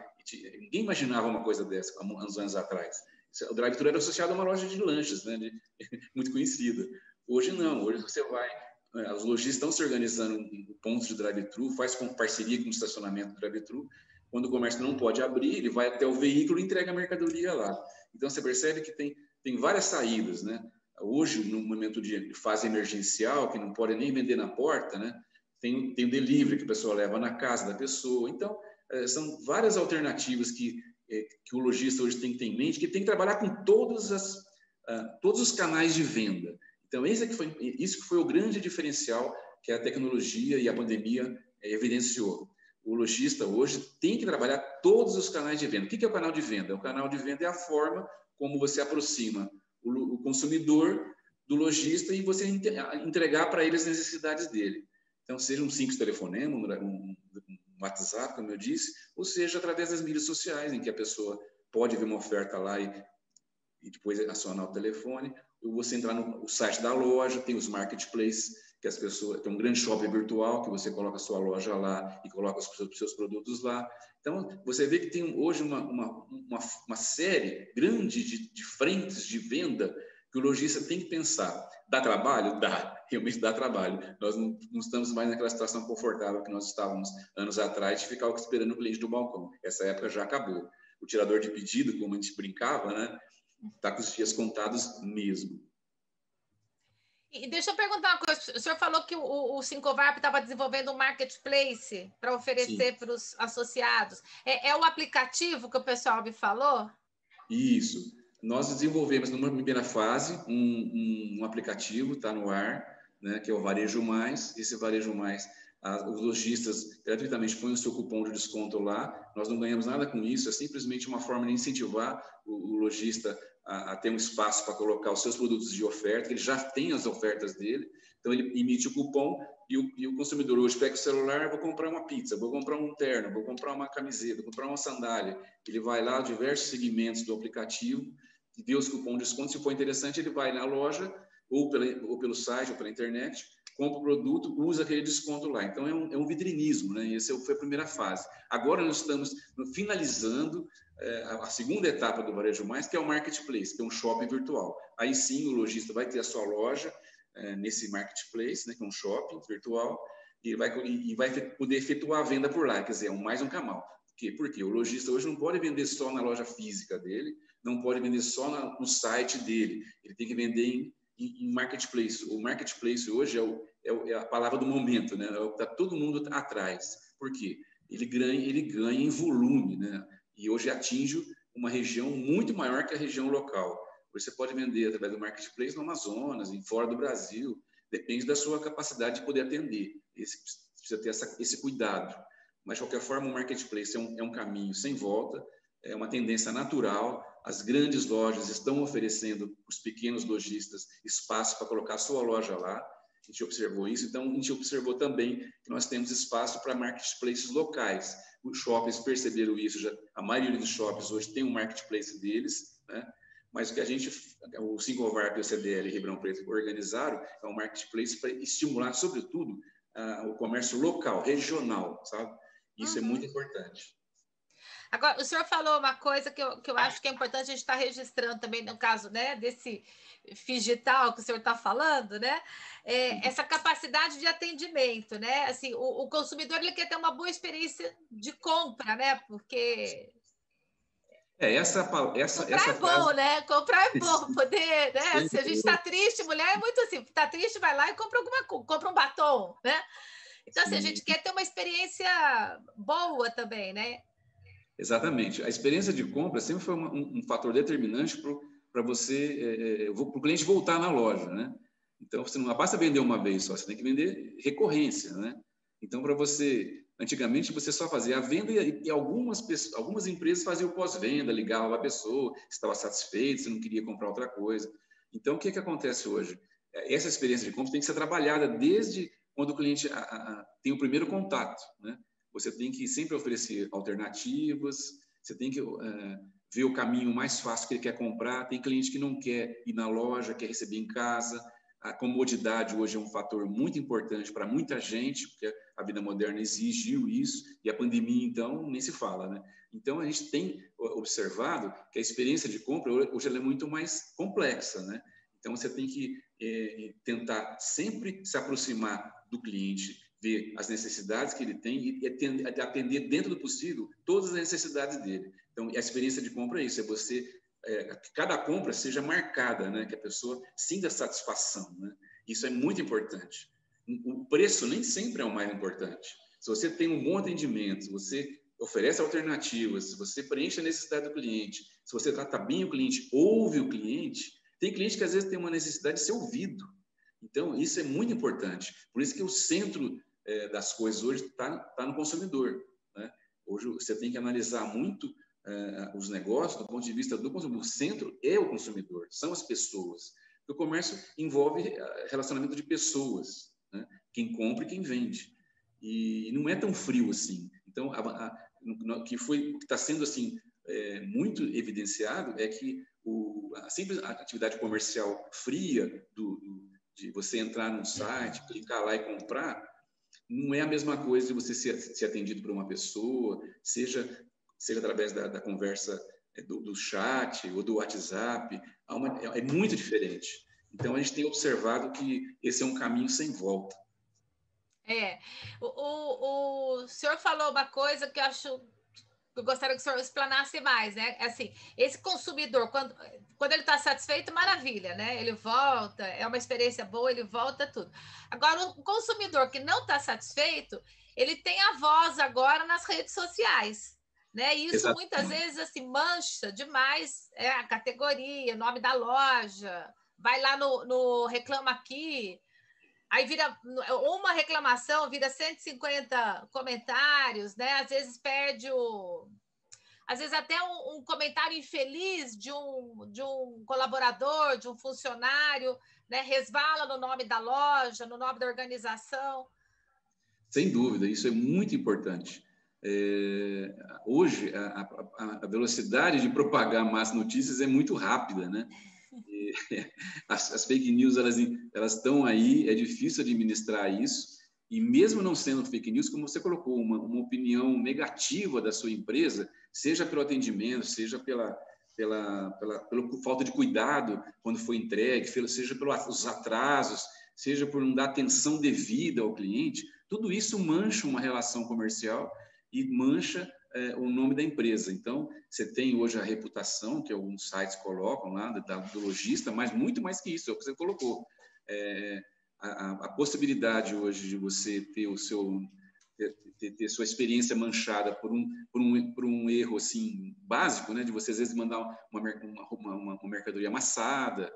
ninguém imaginava uma coisa dessa há uns anos atrás. O drive-thru era associado a uma loja de lanches, né, muito conhecida. Hoje não, hoje você vai... Os lojistas estão se organizando em pontos de drive-thru, faz com parceria com o estacionamento do drive-thru. Quando o comércio não pode abrir, ele vai até o veículo e entrega a mercadoria lá. Então, você percebe que tem várias saídas, né? Hoje, no momento de fase emergencial, que não pode nem vender na porta, né? Tem o delivery que a pessoa leva na casa da pessoa. Então, são várias alternativas que o lojista hoje tem que ter em mente, que tem que trabalhar com todos os canais de venda. Então, isso que foi o grande diferencial que a tecnologia e a pandemia evidenciou. O lojista hoje tem que trabalhar todos os canais de venda. O que é o canal de venda? O canal de venda é a forma como você aproxima o consumidor do lojista e você entregar para ele as necessidades dele. Então, seja um simples telefonema, um WhatsApp, como eu disse, ou seja, através das mídias sociais, em que a pessoa pode ver uma oferta lá e depois acionar o telefone, ou você entrar no site da loja, tem os marketplaces, que as pessoas... Tem um grande shopping virtual, que você coloca a sua loja lá e coloca os seus produtos lá. Então, você vê que tem hoje uma série grande de frentes de venda que o lojista tem que pensar. Dá trabalho? Dá. Realmente dá trabalho. Nós não estamos mais naquela situação confortável que nós estávamos anos atrás, de ficar esperando o cliente do balcão. Essa época já acabou. O tirador de pedido, como a gente brincava, né? Está com os dias contados mesmo. E deixa eu perguntar uma coisa. O senhor falou que o Sincovarp estava desenvolvendo um marketplace para oferecer para os associados. É o aplicativo que o pessoal me falou? Isso. Nós desenvolvemos, numa primeira fase, um aplicativo, está no ar, né, que é o Varejo Mais. Esse Varejo Mais, os lojistas gratuitamente põem o seu cupom de desconto lá. Nós não ganhamos nada com isso, é simplesmente uma forma de incentivar o lojista a ter um espaço para colocar os seus produtos de oferta, que ele já tem as ofertas dele. Então, ele emite o cupom e o consumidor hoje pega o celular, vou comprar uma pizza, vou comprar um terno, vou comprar uma camiseta, vou comprar uma sandália. Ele vai lá, diversos segmentos do aplicativo, vê os cupons de desconto. Se for interessante, ele vai na loja, ou pelo site, ou pela internet, compra o produto, usa aquele desconto lá. Então, é um vitrinismo, né? Essa foi a primeira fase. Agora, nós estamos finalizando a segunda etapa do Varejo Mais, que é o Marketplace, que é um shopping virtual. Aí sim, o lojista vai ter a sua loja nesse Marketplace, né, que é um shopping virtual, e vai poder efetuar a venda por lá. Quer dizer, mais um canal. Por quê? Porque o lojista hoje não pode vender só na loja física dele, não pode vender só no site dele. Ele tem que vender em marketplace. O marketplace hoje é a palavra do momento, né? Está todo mundo atrás. Por quê? Ele ganha em volume, né? E hoje atinge uma região muito maior que a região local. Você pode vender através do marketplace no Amazonas, fora do Brasil. Depende da sua capacidade de poder atender. Precisa ter esse cuidado. Mas, de qualquer forma, o marketplace é um caminho sem volta, é uma tendência natural. As grandes lojas estão oferecendo para os pequenos lojistas espaço para colocar a sua loja lá. A gente observou isso. Então, a gente observou também que nós temos espaço para marketplaces locais. Os shoppings perceberam isso. A maioria dos shoppings hoje tem um marketplace deles, né? Mas o que o Sincovarp e o CDL Ribeirão Preto organizaram é um marketplace para estimular, sobretudo, o comércio local, regional, sabe? Isso é muito importante. Agora, o senhor falou uma coisa que eu acho que é importante a gente estar registrando também, no caso, né, desse digital que o senhor está falando, né? Essa capacidade de atendimento, né? Assim, o consumidor ele quer ter uma boa experiência de compra, né? Porque comprar é bom, né? Comprar é bom, poder, né? Se a gente está triste, mulher é muito assim, está triste, vai lá e compra um batom, né? Então, assim, a gente quer ter uma experiência boa também, né? Exatamente. A experiência de compra sempre foi um fator determinante para você, para o cliente voltar na loja, né? Então, você não basta vender uma vez só, você tem que vender recorrência, né? Então, para você, antigamente você só fazia a venda e algumas empresas faziam o pós-venda, ligavam a pessoa, estava satisfeito, você não queria comprar outra coisa. Então, o que acontece hoje? Essa experiência de compra tem que ser trabalhada desde quando o cliente tem o primeiro contato, né? Você tem que sempre oferecer alternativas, você tem que ver o caminho mais fácil que ele quer comprar. Tem cliente que não quer ir na loja, quer receber em casa. A comodidade hoje é um fator muito importante para muita gente, porque a vida moderna exigiu isso, e a pandemia, então, nem se fala, né? Então, a gente tem observado que a experiência de compra hoje ela é muito mais complexa, né? Então, você tem que tentar sempre se aproximar do cliente, ver as necessidades que ele tem e atender dentro do possível todas as necessidades dele. Então, a experiência de compra é isso, é você que cada compra seja marcada, né? Que a pessoa sinta satisfação, né? Isso é muito importante. O preço nem sempre é o mais importante. Se você tem um bom atendimento, se você oferece alternativas, se você preenche a necessidade do cliente, se você trata bem o cliente, ouve o cliente, tem cliente que às vezes tem uma necessidade de ser ouvido. Então, isso é muito importante. Por isso que o centro das coisas hoje está no consumidor, né? Hoje você tem que analisar muito os negócios do ponto de vista do consumidor. O centro é o consumidor, são as pessoas. O comércio envolve relacionamento de pessoas, né? Quem compra e quem vende. E não é tão frio assim. Então, o que está sendo assim muito evidenciado é que a simples atividade comercial fria de você entrar num site, clicar lá e comprar, não é a mesma coisa de você ser atendido por uma pessoa, seja através da conversa do chat ou do WhatsApp, é muito diferente. Então, a gente tem observado que esse é um caminho sem volta. O senhor falou uma coisa que eu gostaria que o senhor explanasse mais, né? Assim, esse consumidor, quando ele está satisfeito, maravilha, né? Ele volta, é uma experiência boa, ele volta tudo. Agora, o consumidor que não está satisfeito, ele tem a voz agora nas redes sociais, né? E isso Exatamente. muitas vezes assim mancha demais a categoria, o nome da loja, vai lá no Reclama Aqui. Aí vira uma reclamação, vira 150 comentários, né? Às vezes perde às vezes até um comentário infeliz de um colaborador, de um funcionário, né? Resvala no nome da loja, no nome da organização. Sem dúvida, isso é muito importante. Hoje, a velocidade de propagar más notícias é muito rápida, né? As fake news, elas estão aí, é difícil administrar isso, e mesmo não sendo fake news, como você colocou, uma opinião negativa da sua empresa, seja pelo atendimento, seja pela falta de cuidado quando foi entregue, seja pelos atrasos, seja por não dar atenção devida ao cliente, tudo isso mancha uma relação comercial e mancha o nome da empresa. Então, você tem hoje a reputação, que alguns sites colocam lá, do lojista, mas muito mais que isso, é o que você colocou. A possibilidade hoje de você ter ter sua experiência manchada por um erro assim básico, né, de você às vezes mandar uma mercadoria amassada,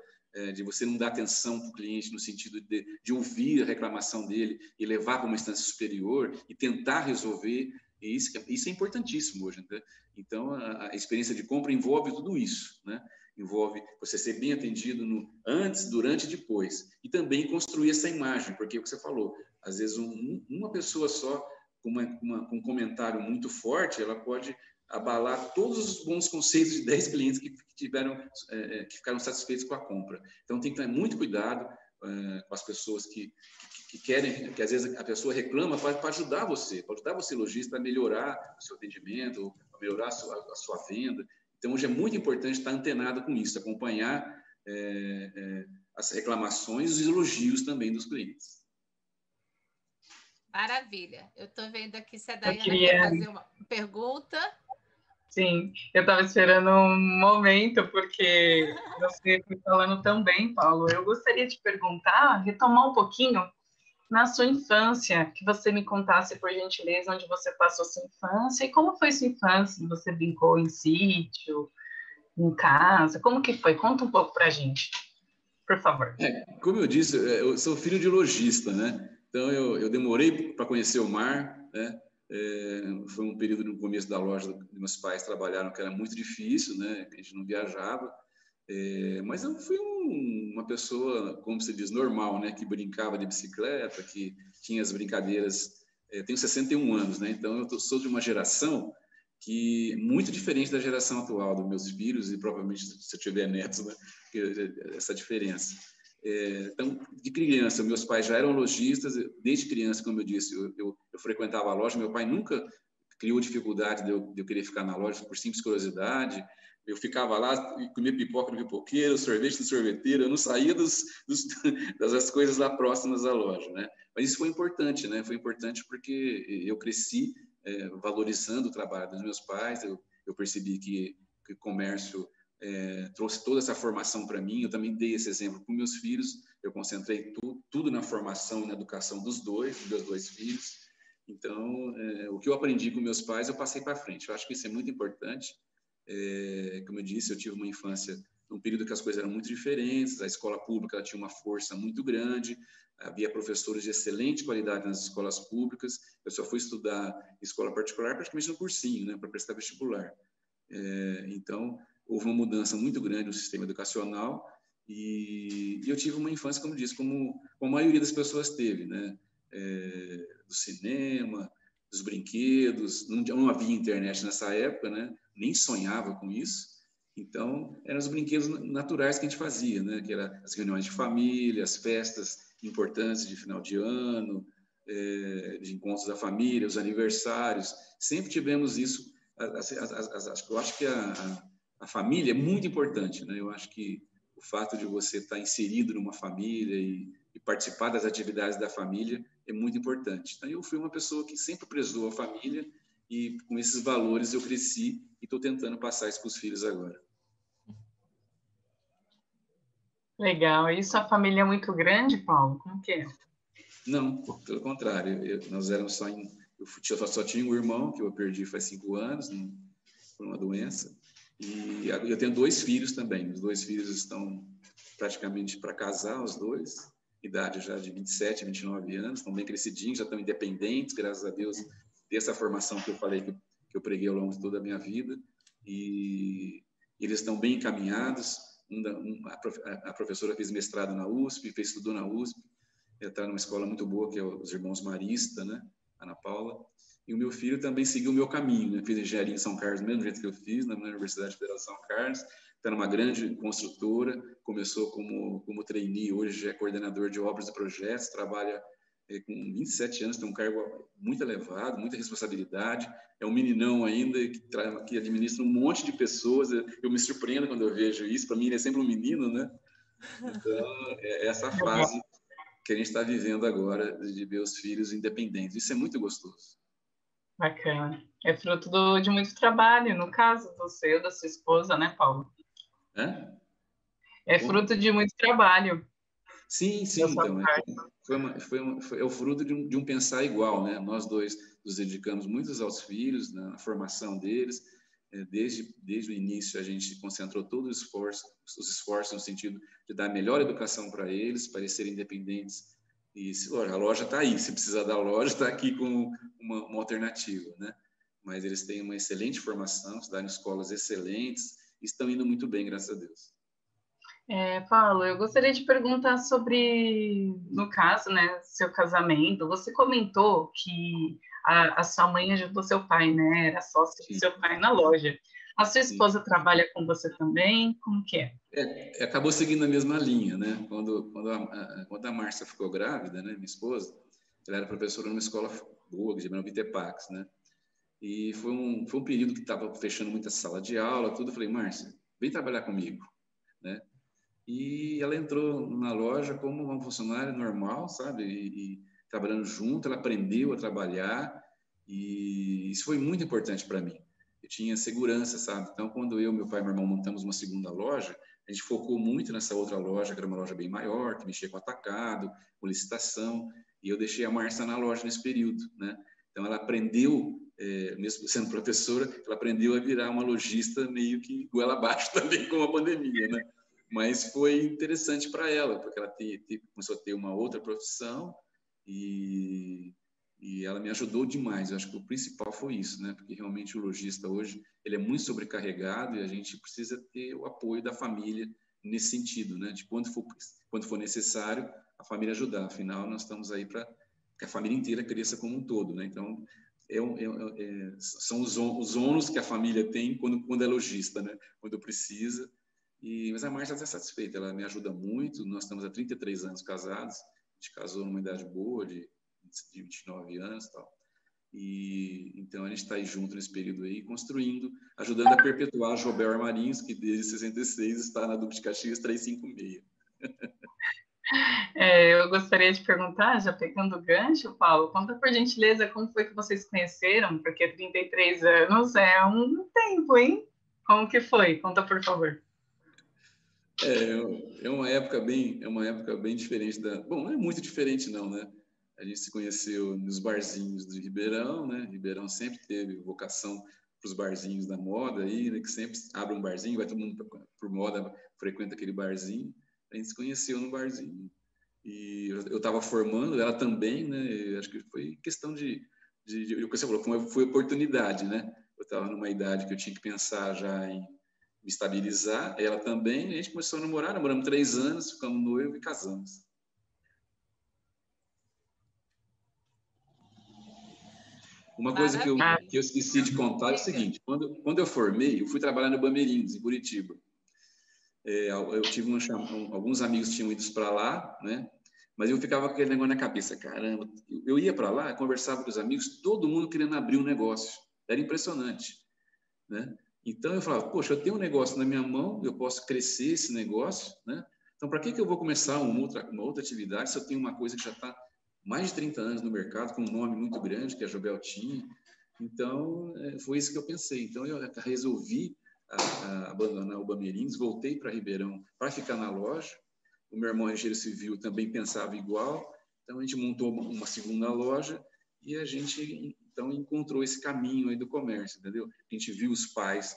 de você não dar atenção para o cliente no sentido de ouvir a reclamação dele e levar para uma instância superior e tentar resolver. E isso é importantíssimo hoje, né? Então, a experiência de compra envolve tudo isso, né? Envolve você ser bem atendido antes, durante e depois. E também construir essa imagem, porque é o que você falou, às vezes uma pessoa só com um comentário muito forte, ela pode abalar todos os bons conceitos de 10 clientes que ficaram satisfeitos com a compra. Então, tem que ter muito cuidado com as pessoas que querem, que às vezes a pessoa reclama para ajudar você, lojista, a melhorar o seu atendimento, a melhorar a sua venda. Então, hoje é muito importante estar antenado com isso, acompanhar as reclamações e os elogios também dos clientes. Maravilha. Eu estou vendo aqui se a Daiana quer fazer uma pergunta. Sim, eu estava esperando um momento, porque você foi falando tão bem, Paulo. Eu gostaria de perguntar, retomar um pouquinho na sua infância, que você me contasse, por gentileza, onde você passou sua infância e como foi sua infância. Você brincou em sítio, em casa? Como que foi? Conta um pouco para a gente, por favor. Como eu disse, eu sou filho de lojista, né? Então, eu demorei para conhecer o mar, né? Foi um período no começo da loja que meus pais trabalharam que era muito difícil, né? A gente não viajava. Mas eu fui uma pessoa, como se diz, normal, né? Que brincava de bicicleta, que tinha as brincadeiras. Tenho 61 anos, né? Então, eu sou de uma geração que muito diferente da geração atual dos meus filhos e provavelmente se eu tiver netos, né? Essa diferença. Então, de criança, meus pais já eram lojistas. Desde criança, como eu disse, eu frequentava a loja. Meu pai nunca criou dificuldade de eu querer ficar na loja por simples curiosidade. Eu ficava lá e comia pipoca no pipoqueiro, sorvete no sorveteiro. Eu não saía das coisas lá próximas da loja, né? Mas isso foi importante, né? Foi importante porque eu cresci valorizando o trabalho dos meus pais. Eu percebi que o comércio trouxe toda essa formação para mim. Eu também dei esse exemplo para meus filhos. Eu concentrei tudo na formação e na educação dos meus dois filhos. Então, o que eu aprendi com meus pais, eu passei para frente. Eu acho que isso é muito importante. Como eu disse, eu tive uma infância num período que as coisas eram muito diferentes. A escola pública ela tinha uma força muito grande. Havia professores de excelente qualidade nas escolas públicas. Eu só fui estudar escola particular praticamente no cursinho, né, para prestar vestibular. Então, houve uma mudança muito grande no sistema educacional e eu tive uma infância, como disse, como a maioria das pessoas teve, né? Do cinema, dos brinquedos. Não havia internet nessa época, né? Nem sonhava com isso. Então, eram os brinquedos naturais que a gente fazia, né? Que eram as reuniões de família, as festas importantes de final de ano, de encontros da família, os aniversários. Sempre tivemos isso. Eu acho que a família é muito importante, né? Eu acho que o fato de você estar inserido numa família e participar das atividades da família é muito importante. Então, eu fui uma pessoa que sempre prezou a família e com esses valores eu cresci e estou tentando passar isso para os filhos agora. Legal. E sua família é muito grande, Paulo? Como que é? Não, pelo contrário. Nós éramos eu só tinha um irmão que eu perdi faz 5 anos por uma doença. E eu tenho 2 filhos também. Os 2 filhos estão praticamente para casar, os 2. Idade já de 27, 29 anos. Estão bem crescidinhos, já estão independentes, graças a Deus. Dessa formação que eu falei que eu preguei ao longo de toda a minha vida. E eles estão bem encaminhados. A professora fez mestrado na USP, estudou na USP. Está numa escola muito boa, que é os Irmãos Marista, né? Ana Paula. E o meu filho também seguiu o meu caminho, né? Fez engenharia em São Carlos, do mesmo jeito que eu fiz, na Universidade Federal de São Carlos. Está numa grande construtora, começou como trainee, hoje já é coordenador de obras e projetos, trabalha com 27 anos, tem um cargo muito elevado, muita responsabilidade, é um meninão ainda que administra um monte de pessoas. Eu me surpreendo quando eu vejo isso, para mim ele é sempre um menino, né? Então, é essa fase que a gente está vivendo agora, de ver os filhos independentes. Isso é muito gostoso. Bacana. É fruto de muito trabalho, no caso do seu, da sua esposa, né, Paulo? É fruto de muito trabalho. Sim, então, é o fruto de um pensar igual, né? Nós dois nos dedicamos muito aos filhos, na formação deles. Desde o início, a gente concentrou todo os esforços no sentido de dar a melhor educação para eles, para eles serem independentes. E a loja está aí, se precisar da loja, está aqui como uma alternativa, né? Mas eles têm uma excelente formação, estudaram em escolas excelentes e estão indo muito bem, graças a Deus. Paulo, eu gostaria de perguntar sobre, no caso, né, seu casamento. Você comentou que a sua mãe ajudou seu pai, né? Era sócia do seu pai na loja. A sua esposa trabalha com você também? Como que é? Acabou seguindo a mesma linha, né? Quando a Márcia ficou grávida, né, minha esposa, ela era professora numa escola boa, que chama Vitepax, né? E foi um período que estava fechando muita sala de aula, tudo. Eu falei, Márcia, vem trabalhar comigo, né? E ela entrou na loja como uma funcionária normal, sabe? E trabalhando junto, ela aprendeu a trabalhar e isso foi muito importante para mim. Eu tinha segurança, sabe? Então, quando eu, meu pai e meu irmão montamos uma segunda loja, a gente focou muito nessa outra loja, que era uma loja bem maior, que mexia com atacado, com licitação, e eu deixei a Márcia na loja nesse período, né? Então, ela aprendeu, mesmo sendo professora, ela aprendeu a virar uma lojista meio que goela abaixo também com a pandemia, né? Mas foi interessante para ela, porque ela começou a ter uma outra profissão e ela me ajudou demais. Eu acho que o principal foi isso, né? Porque realmente o lojista hoje ele é muito sobrecarregado e a gente precisa ter o apoio da família nesse sentido, né? De quando for necessário, a família ajudar. Afinal, nós estamos aí para que a família inteira cresça como um todo, né? Então, são os ônus que a família tem quando é lojista, né? Quando precisa. Mas a Márcia está satisfeita, ela me ajuda muito. Nós estamos há 33 anos casados, a gente casou numa idade boa, de 29 anos e tal. Então a gente está aí junto nesse período aí, construindo, ajudando a perpetuar a Jobel Armarinhos, que desde 66 está na Duque de Caxias 356. Eu gostaria de perguntar, já pegando o gancho, Paulo, conta por gentileza como foi que vocês se conheceram, porque 33 anos é um tempo, hein? Como que foi? Conta, por favor. É uma época bem diferente Bom, não é muito diferente não, né? A gente se conheceu nos barzinhos de Ribeirão, né? Ribeirão sempre teve vocação para os barzinhos da moda aí, né? Que sempre abre um barzinho, vai todo mundo por moda, frequenta aquele barzinho. A gente se conheceu no barzinho. E eu estava formando, ela também, né? Acho que foi questão de o que você falou, foi oportunidade, né? Eu estava numa idade que eu tinha que pensar já em me estabilizar, ela também, a gente começou a namorar, namoramos 3 anos, ficamos noivos e casamos. Uma coisa que eu esqueci de contar é o seguinte, quando eu formei, eu fui trabalhar no Bamerindos, em Curitiba. Eu tive alguns amigos tinham ido para lá, né? Mas eu ficava com aquele negócio na cabeça, caramba, eu ia para lá, conversava com os amigos, todo mundo querendo abrir um negócio, era impressionante, né? Então eu falava, poxa, eu tenho um negócio na minha mão, eu posso crescer esse negócio, né? Então para que eu vou começar uma outra atividade se eu tenho uma coisa que já está mais de 30 anos no mercado, com um nome muito grande, que é a Jobel tinha? Então foi isso que eu pensei. Então eu resolvi abandonar o Bamerindos, voltei para Ribeirão para ficar na loja. O meu irmão engenheiro civil também pensava igual, então a gente montou uma segunda loja e a gente então encontrou esse caminho aí do comércio, entendeu? A gente viu os pais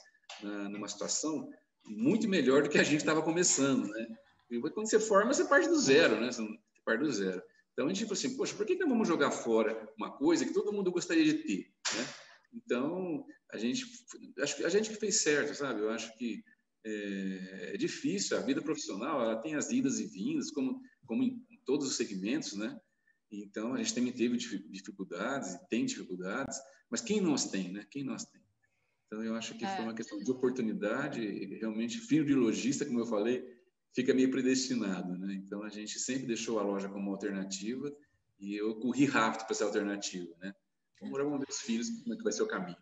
numa situação muito melhor do que a gente estava começando, né? E quando você forma, você parte do zero, né? Você parte do zero. Então a gente falou assim, poxa, por que não vamos jogar fora uma coisa que todo mundo gostaria de ter, né? Então acho que a gente que fez certo, sabe? Eu acho que é difícil, a vida profissional ela tem as idas e vindas, como em todos os segmentos, né? Então, a gente também teve dificuldades, e tem dificuldades, mas quem nós tem, né? Quem nós tem? Então, eu acho que foi uma questão de oportunidade, e realmente, filho de lojista, como eu falei, fica meio predestinado, né? Então, a gente sempre deixou a loja como alternativa, e eu corri rápido para essa alternativa, né? Vamos ver os filhos, como é que vai ser o caminho.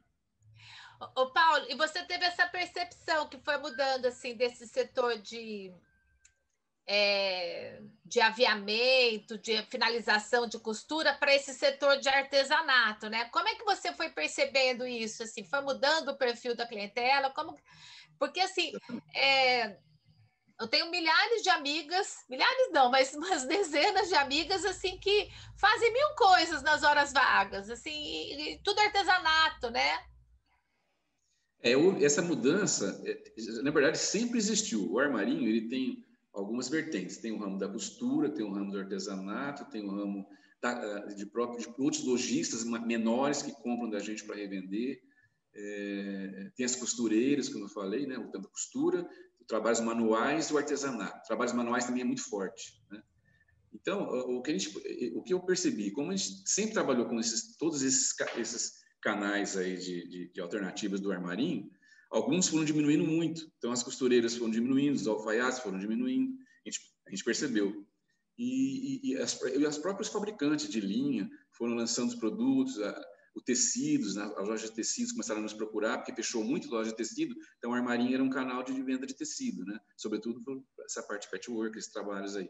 Ô, Paulo, e você teve essa percepção que foi mudando, assim, desse setor de aviamento, de finalização de costura para esse setor de artesanato, né? Como é que você foi percebendo isso? Assim, foi mudando o perfil da clientela? Porque assim, eu tenho milhares de amigas, milhares não, mas umas dezenas de amigas assim que fazem 1000 coisas nas horas vagas, assim, e tudo artesanato, né? Essa mudança, na verdade, sempre existiu. O armarinho ele tem algumas vertentes. Tem o ramo da costura, tem o ramo do artesanato, tem o ramo de outros lojistas menores que compram da gente para revender. Tem as costureiras, como eu falei, né? O tanto da costura, trabalhos manuais e o artesanato. Trabalhos manuais também é muito forte, né? Então, o que eu percebi, como a gente sempre trabalhou com todos esses canais aí de alternativas do armarinho, alguns foram diminuindo muito. Então, as costureiras foram diminuindo, os alfaiates foram diminuindo, a gente percebeu. E as próprios fabricantes de linha foram lançando os produtos, os tecidos, né? As lojas de tecidos começaram a nos procurar, porque fechou muito loja de tecido, então o armarinho era um canal de venda de tecido, né? Sobretudo por essa parte de patchwork, esses trabalhos aí.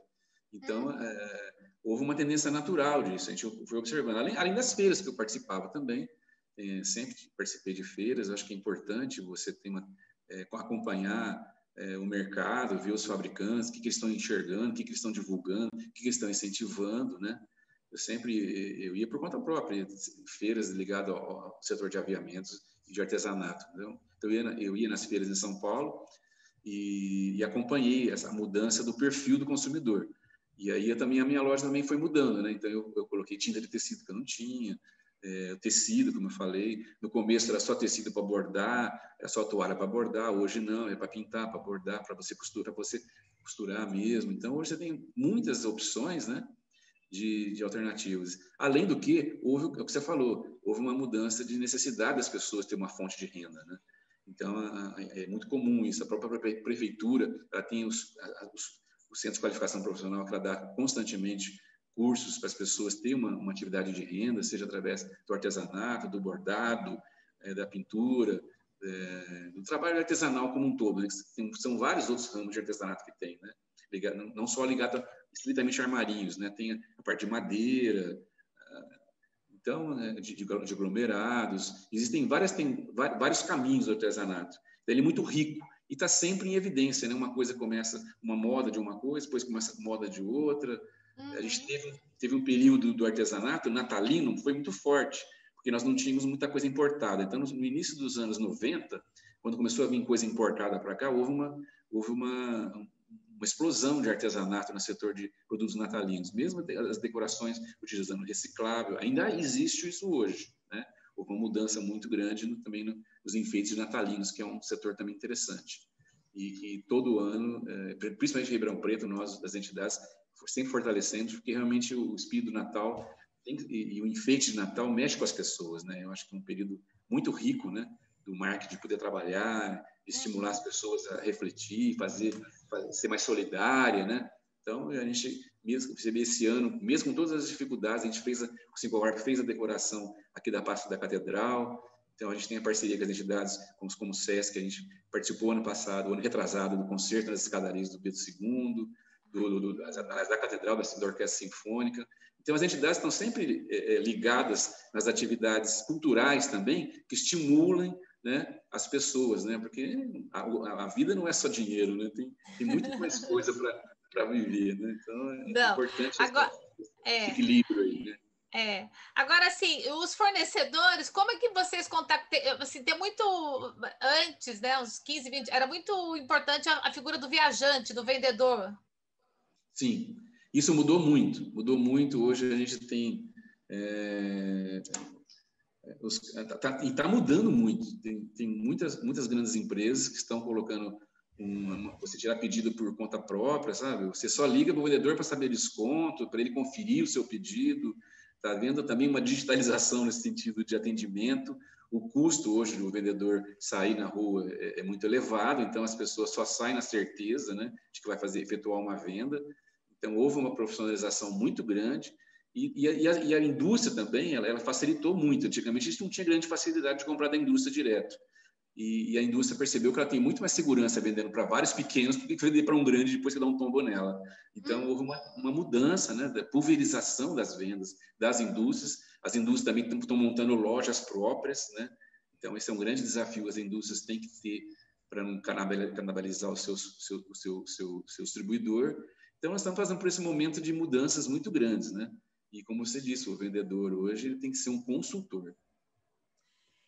Então, houve uma tendência natural disso, a gente foi observando. Além das feiras que eu participava também, sempre participei de feiras, acho que é importante você acompanhar o mercado, ver os fabricantes, o que eles estão enxergando, o que eles estão divulgando, o que eles estão incentivando, né? eu ia por conta própria, feiras ligadas ao setor de aviamentos e de artesanato. Entendeu? Então, eu ia nas feiras em São Paulo e acompanhei essa mudança do perfil do consumidor. E aí a minha loja também foi mudando, né? Então, eu coloquei tinta de tecido que eu não tinha, tecido, como eu falei. No começo era só tecido para bordar, era só toalha para bordar. Hoje não, é para pintar, para bordar, para você costurar mesmo. Então, hoje você tem muitas opções, né? De alternativas. Além do que, houve o que você falou, houve uma mudança de necessidade das pessoas ter uma fonte de renda, né? Então, é muito comum isso. A própria prefeitura, ela tem os centros de qualificação profissional, que ela dá constantemente cursos para as pessoas terem uma atividade de renda, seja através do artesanato, do bordado, da pintura, do trabalho artesanal como um todo, né? São vários outros ramos de artesanato que tem, né? Não só ligado estritamente a armarinhos, né? Tem a parte de madeira, então, de aglomerados. Tem vários caminhos do artesanato. Ele é muito rico e está sempre em evidência, né? Uma coisa começa, uma moda de uma coisa, depois começa a moda de outra. A gente teve um período do artesanato natalino, foi muito forte, porque nós não tínhamos muita coisa importada. Então, no início dos anos 90, quando começou a vir coisa importada para cá, houve uma explosão de artesanato no setor de produtos natalinos. Mesmo as decorações utilizando reciclável, ainda existe isso hoje, né? Houve uma mudança muito grande também nos enfeites natalinos, que é um setor também interessante. E que todo ano, principalmente em Ribeirão Preto, nós, das entidades, sempre fortalecendo, porque realmente o espírito do Natal e o enfeite de Natal mexe com as pessoas, né? Eu acho que é um período muito rico, né? Do marketing, de poder trabalhar, de estimular as pessoas a refletir, ser mais solidária, né? Então, a gente mesmo percebeu esse ano, mesmo com todas as dificuldades, a gente fez, o Simbol fez a decoração aqui da parte da catedral. Então, a gente tem a parceria com as entidades, como o SESC, que a gente participou ano passado, ano retrasado, do concerto nas escadarias do Pedro II, da catedral, da Orquestra Sinfônica. Então, as entidades estão sempre ligadas nas atividades culturais também, que estimulem, né, as pessoas, né? Porque a vida não é só dinheiro, né? Tem muito mais coisa para viver, né? Então, é importante esse equilíbrio aí, né? Agora, assim, os fornecedores, como é que vocês contactam? Assim, tem muito, antes, né, uns 15, 20, era muito importante a figura do viajante, do vendedor. Sim, isso mudou muito. Hoje a gente tem... está mudando muito. Tem muitas grandes empresas que estão colocando você tirar pedido por conta própria, sabe? Você só liga para o vendedor para saber desconto, para ele conferir o seu pedido. Está havendo também uma digitalização nesse sentido de atendimento. O custo hoje do vendedor sair na rua é muito elevado, então as pessoas só saem na certeza, né, de que vai efetuar uma venda. Então houve uma profissionalização muito grande. E a indústria também, ela facilitou muito. Antigamente, a gente não tinha grande facilidade de comprar da indústria direto. E a indústria percebeu que ela tem muito mais segurança vendendo para vários pequenos do que vender para um grande depois que dá um tombo nela. Então, houve uma mudança, né, da pulverização das vendas das indústrias. As indústrias também estão montando lojas próprias, né? Então, esse é um grande desafio. As indústrias têm que ter para não canibalizar o seu distribuidor. Então, nós estamos passando por esse momento de mudanças muito grandes, né? E como você disse, o vendedor hoje ele tem que ser um consultor.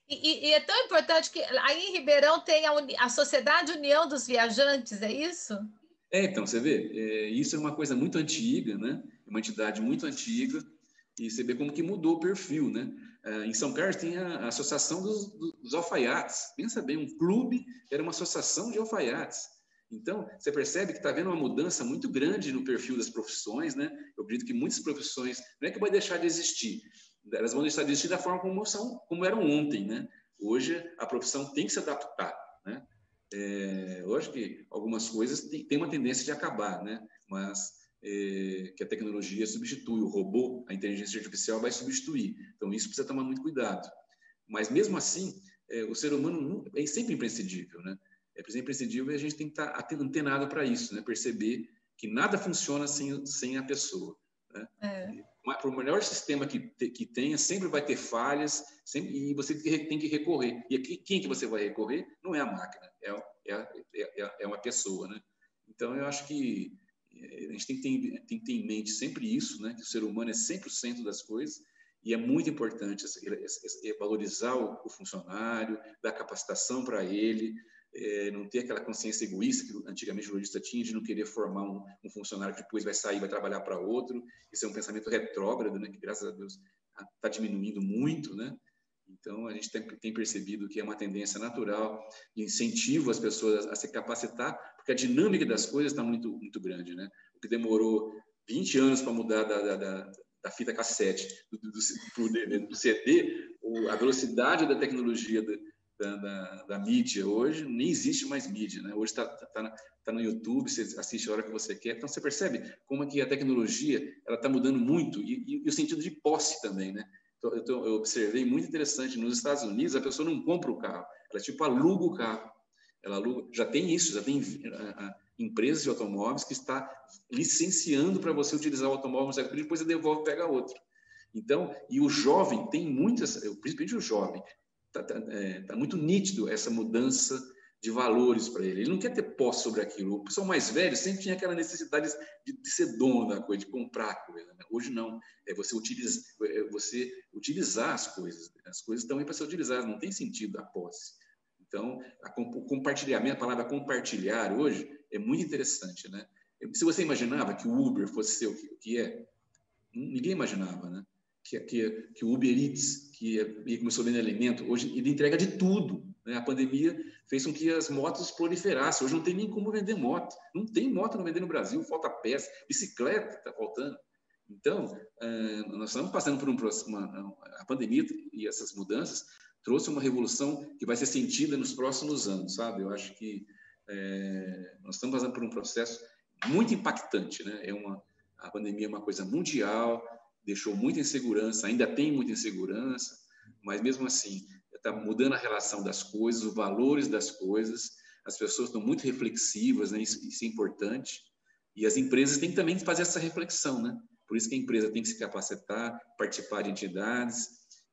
E é tão importante que aí em Ribeirão tem a Sociedade União dos Viajantes, é isso? Então, você vê, isso é uma coisa muito antiga, né? Uma entidade muito antiga, e você vê como que mudou o perfil, né? Em São Carlos tem a Associação dos Alfaiates. Pensa bem, um clube era uma associação de alfaiates. Então, você percebe que está havendo uma mudança muito grande no perfil das profissões, né? Eu acredito que muitas profissões, não é que vai deixar de existir, elas vão deixar de existir da forma como eram ontem, né? Hoje, a profissão tem que se adaptar, né? Lógico que algumas coisas têm uma tendência de acabar, né? Mas que a tecnologia substitui, o robô, a inteligência artificial vai substituir. Então, isso precisa tomar muito cuidado. Mas, mesmo assim, o ser humano é sempre imprescindível, né? É imprescindível e a gente tem que estar antenado para isso, né? Perceber que nada funciona sem a pessoa, né? Por melhor sistema que tenha, sempre vai ter falhas, e você tem que recorrer. E aqui, quem que você vai recorrer? Não é a máquina, é uma pessoa, né? Então, eu acho que a gente tem que ter em mente sempre isso, né? Que o ser humano é 100% das coisas, e é muito importante valorizar o funcionário, dar capacitação para ele, não ter aquela consciência egoísta que antigamente o lojista tinha, de não querer formar um funcionário que depois vai sair e vai trabalhar para outro. Isso é um pensamento retrógrado, né? Que graças a Deus está diminuindo muito, né? Então, a gente tem percebido que é uma tendência natural de incentivo as pessoas a se capacitar, porque a dinâmica das coisas está muito, muito grande, né? O que demorou 20 anos para mudar da fita cassete do CD, a velocidade da tecnologia da mídia hoje, nem existe mais mídia, né? Hoje está no YouTube, você assiste a hora que você quer. Então, você percebe como é que a tecnologia está mudando muito, e o sentido de posse também, né? Então, eu observei muito interessante, nos Estados Unidos, a pessoa não compra o carro, ela tipo aluga o carro. Ela aluga, já tem isso, já tem empresas de automóveis que está licenciando para você utilizar o automóvel, e depois você devolve e pega outro. Então, e o jovem tem muitas, principalmente o jovem, tá muito nítido essa mudança de valores para ele. Ele não quer ter posse sobre aquilo. O pessoal mais velho sempre tinha aquela necessidade de ser dono da coisa, de comprar a coisa, né? Hoje não. É você utilizar as coisas. As coisas estão aí para ser utilizadas, não tem sentido a posse. Então, o compartilhamento, a palavra compartilhar hoje é muito interessante, né? Se você imaginava que o Uber fosse ser o que é, ninguém imaginava, né? Que o Uber Eats, que começou vendendo alimento, hoje ele entrega de tudo, né? A pandemia fez com que as motos proliferassem. Hoje não tem nem como vender moto. Não tem moto não vender no Brasil, falta peça, bicicleta está faltando. Então, nós estamos passando por a pandemia e essas mudanças trouxe uma revolução que vai ser sentida nos próximos anos, sabe? Eu acho que nós estamos passando por um processo muito impactante, né? A pandemia é uma coisa mundial, deixou muita insegurança, ainda tem muita insegurança, mas mesmo assim está mudando a relação das coisas, os valores das coisas, as pessoas estão muito reflexivas, né? Isso é importante, e as empresas têm que também fazer essa reflexão, né? Por isso que a empresa tem que se capacitar, participar de entidades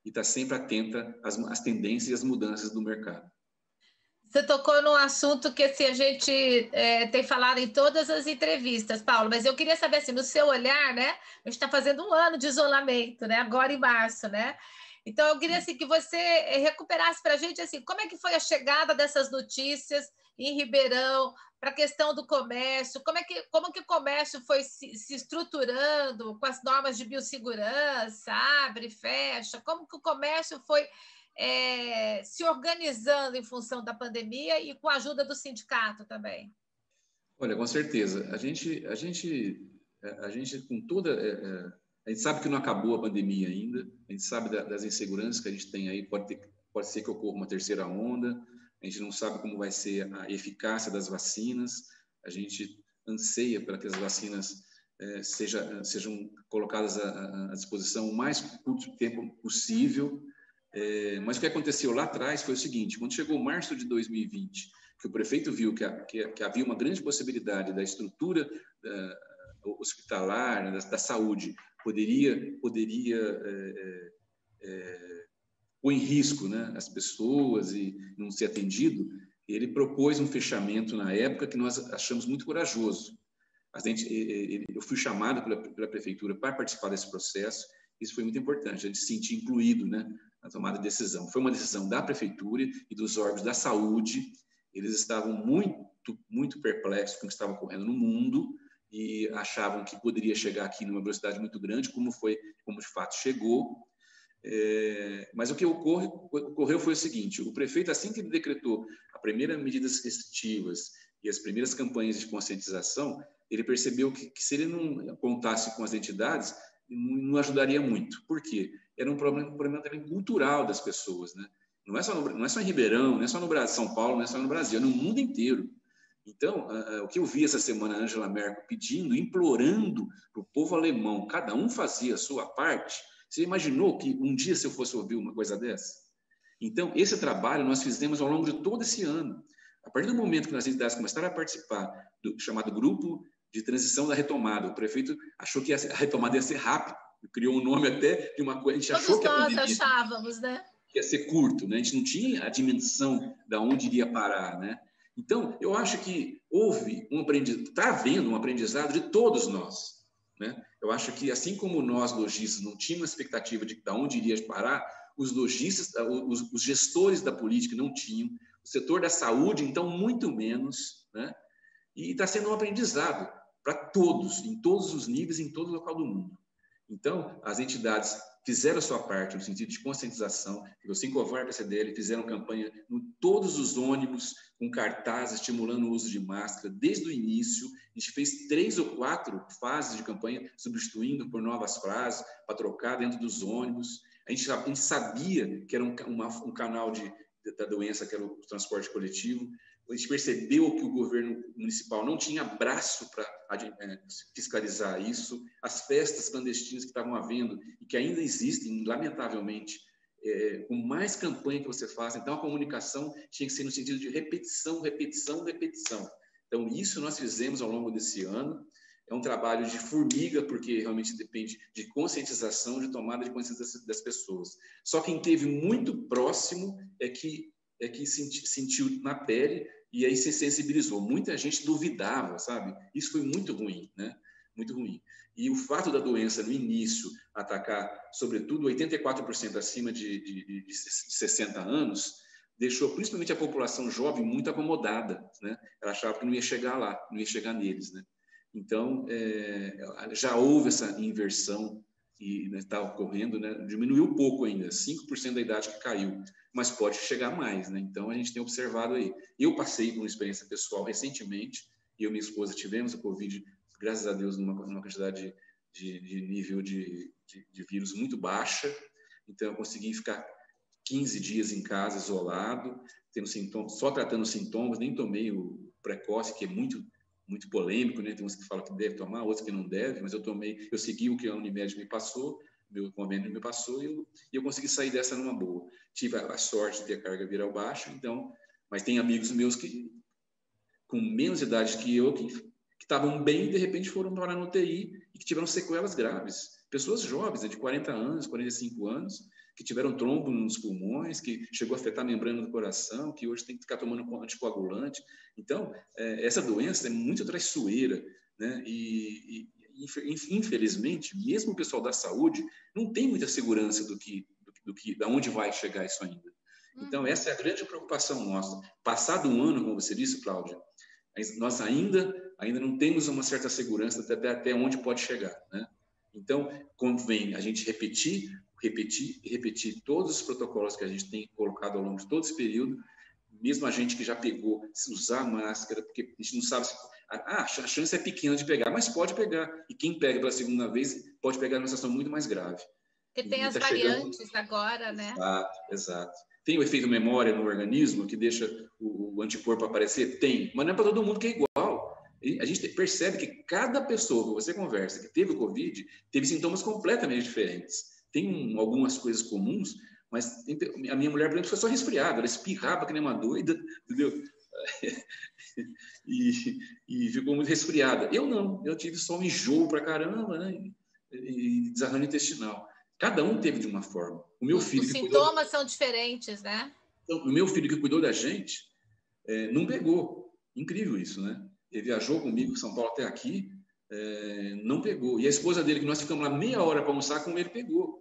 e estar sempre atenta às tendências e às mudanças do mercado. Você tocou num assunto que assim, a gente tem falado em todas as entrevistas, Paulo, mas eu queria saber, assim, no seu olhar, né? A gente está fazendo um ano de isolamento, né? Agora em março, né? Então, eu queria assim, que você recuperasse para a gente assim, como é que foi a chegada dessas notícias em Ribeirão para a questão do comércio, como que o comércio foi se estruturando com as normas de biossegurança, abre, fecha, como que o comércio foi se organizando em função da pandemia e com a ajuda do sindicato também? Olha, com certeza. A gente com toda... a gente sabe que não acabou a pandemia ainda, a gente sabe das inseguranças que a gente tem aí, pode ser que ocorra uma terceira onda, a gente não sabe como vai ser a eficácia das vacinas, a gente anseia para que as vacinas sejam colocadas à disposição o mais curto tempo possível, mas o que aconteceu lá atrás foi o seguinte: quando chegou março de 2020, que o prefeito viu que havia uma grande possibilidade da estrutura hospitalar, né, da saúde, poderia pôr em risco, né, as pessoas e não ser atendido, ele propôs um fechamento na época que nós achamos muito corajoso. Eu fui chamado pela prefeitura para participar desse processo, isso foi muito importante, a gente se sentir incluído, né, na tomada de decisão. Foi uma decisão da prefeitura e dos órgãos da saúde, eles estavam muito perplexos com o que estava ocorrendo no mundo e achavam que poderia chegar aqui numa velocidade muito grande, como de fato chegou. Mas o que ocorreu foi o seguinte: o prefeito, assim que ele decretou as primeiras medidas restritivas e as primeiras campanhas de conscientização, ele percebeu que se ele não contasse com as entidades, não ajudaria muito. Por quê? Era um problema também cultural das pessoas, né? Não é só em Ribeirão, não é só no Brasil, São Paulo, não é só no Brasil, é no mundo inteiro. Então, o que eu vi essa semana, a Angela Merkel pedindo, implorando para o povo alemão, cada um fazia a sua parte. Você imaginou que um dia se eu fosse ouvir uma coisa dessa? Então, esse trabalho nós fizemos ao longo de todo esse ano. A partir do momento que as entidades começaram a participar do chamado Grupo de Transição da Retomada, o prefeito achou que a retomada ia ser rápida, criou um nome até de uma coisa, a gente achou que a pandemia... Todos nós achávamos, né? Ia ser curto, né? A gente não tinha a dimensão de onde iria parar, né? Então, eu acho que houve está havendo um aprendizado de todos nós, né? Eu acho que, assim como nós, lojistas, não tínhamos expectativa de onde iria parar, os lojistas, os gestores da política não tinham, o setor da saúde, então, muito menos, né? E está sendo um aprendizado para todos, em todos os níveis, em todo local do mundo. Então, as entidades fizeram a sua parte no sentido de conscientização, o Sincovar e a CDL fizeram campanha em todos os ônibus, com cartazes estimulando o uso de máscara, desde o início. A gente fez 3 ou 4 fases de campanha, substituindo por novas frases, para trocar dentro dos ônibus. A gente sabia que era um canal da doença, que era o transporte coletivo. A gente percebeu que o governo municipal não tinha braço para fiscalizar isso, as festas clandestinas que estavam havendo e que ainda existem, lamentavelmente, com mais campanha que você faz. Então, a comunicação tinha que ser no sentido de repetição, repetição, repetição. Então, isso nós fizemos ao longo desse ano. É um trabalho de formiga, porque realmente depende de conscientização, de tomada de consciência das pessoas. Só quem esteve muito próximo é que sentiu na pele e aí se sensibilizou. Muita gente duvidava, sabe? Isso foi muito ruim, né? Muito ruim. E o fato da doença, no início, atacar, sobretudo, 84% acima de 60 anos, deixou principalmente a população jovem muito acomodada, né? Ela achava que não ia chegar lá, não ia chegar neles, né? Então, já houve essa inversão que está ocorrendo, né? Diminuiu pouco ainda, 5% da idade que caiu, mas pode chegar mais, né? Então, a gente tem observado aí. Eu passei por uma experiência pessoal recentemente, eu e minha esposa tivemos a Covid, graças a Deus, numa quantidade de nível de vírus muito baixa, então eu consegui ficar 15 dias em casa, isolado, tendo sintomas, só tratando os sintomas, nem tomei o precoce, que é muito polêmico, né? Tem uns que falam que deve tomar, outros que não deve, mas eu segui o que a Unimed me passou, meu convênio me passou, e eu consegui sair dessa numa boa. Tive a sorte de ter a carga viral baixa, então, mas tem amigos meus que, com menos idade que eu, que estavam bem e de repente foram parar no UTI e que tiveram sequelas graves. Pessoas jovens, de 40 anos, 45 anos, que tiveram trombo nos pulmões, que chegou a afetar a membrana do coração, que hoje tem que ficar tomando anticoagulante. Então, essa doença é muito traiçoeira, né? E infelizmente, mesmo o pessoal da saúde não tem muita segurança da onde vai chegar isso ainda. Então, essa é a grande preocupação nossa. Passado um ano, como você disse, Cláudia, nós ainda não temos uma certa segurança até onde pode chegar, né? Então, convém a gente repetir todos os protocolos que a gente tem colocado ao longo de todo esse período, mesmo a gente que já pegou, usar máscara, porque a gente não sabe se... a chance é pequena de pegar, mas pode pegar. E quem pega pela segunda vez pode pegar numa situação muito mais grave. Porque tem as variantes agora, né? Exato. Tem o efeito memória no organismo que deixa o anticorpo aparecer? Tem, mas não é para todo mundo que é igual. E a gente percebe que cada pessoa que você conversa que teve o Covid teve sintomas completamente diferentes. Tem algumas coisas comuns, mas a minha mulher, por exemplo, foi só resfriada, ela espirrava que nem uma doida, entendeu? E ficou muito resfriada. Eu não, eu tive só um enjoo pra caramba, né? E desarranjo intestinal. Cada um teve de uma forma. O meu filho os sintomas são diferentes, né? Então, o meu filho que cuidou da gente não pegou. Incrível isso, né? Ele viajou comigo de São Paulo até aqui, não pegou. E a esposa dele, que nós ficamos lá meia hora para almoçar com ele, pegou.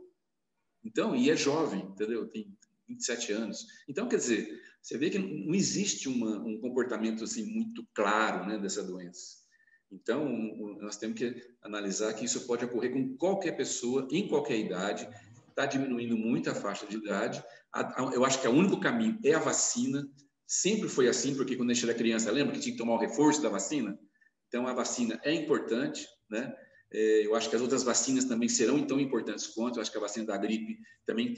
Então, e é jovem, entendeu? Tem 27 anos. Então, quer dizer, você vê que não existe um comportamento assim muito claro, né, dessa doença. Então, nós temos que analisar que isso pode ocorrer com qualquer pessoa, em qualquer idade. Está diminuindo muito a faixa de idade. Eu acho que o único caminho é a vacina. Sempre foi assim, porque quando a gente era criança, lembra que tinha que tomar o reforço da vacina? Então, a vacina é importante, né? Eu acho que as outras vacinas também serão tão importantes quanto. Eu acho que a vacina da gripe também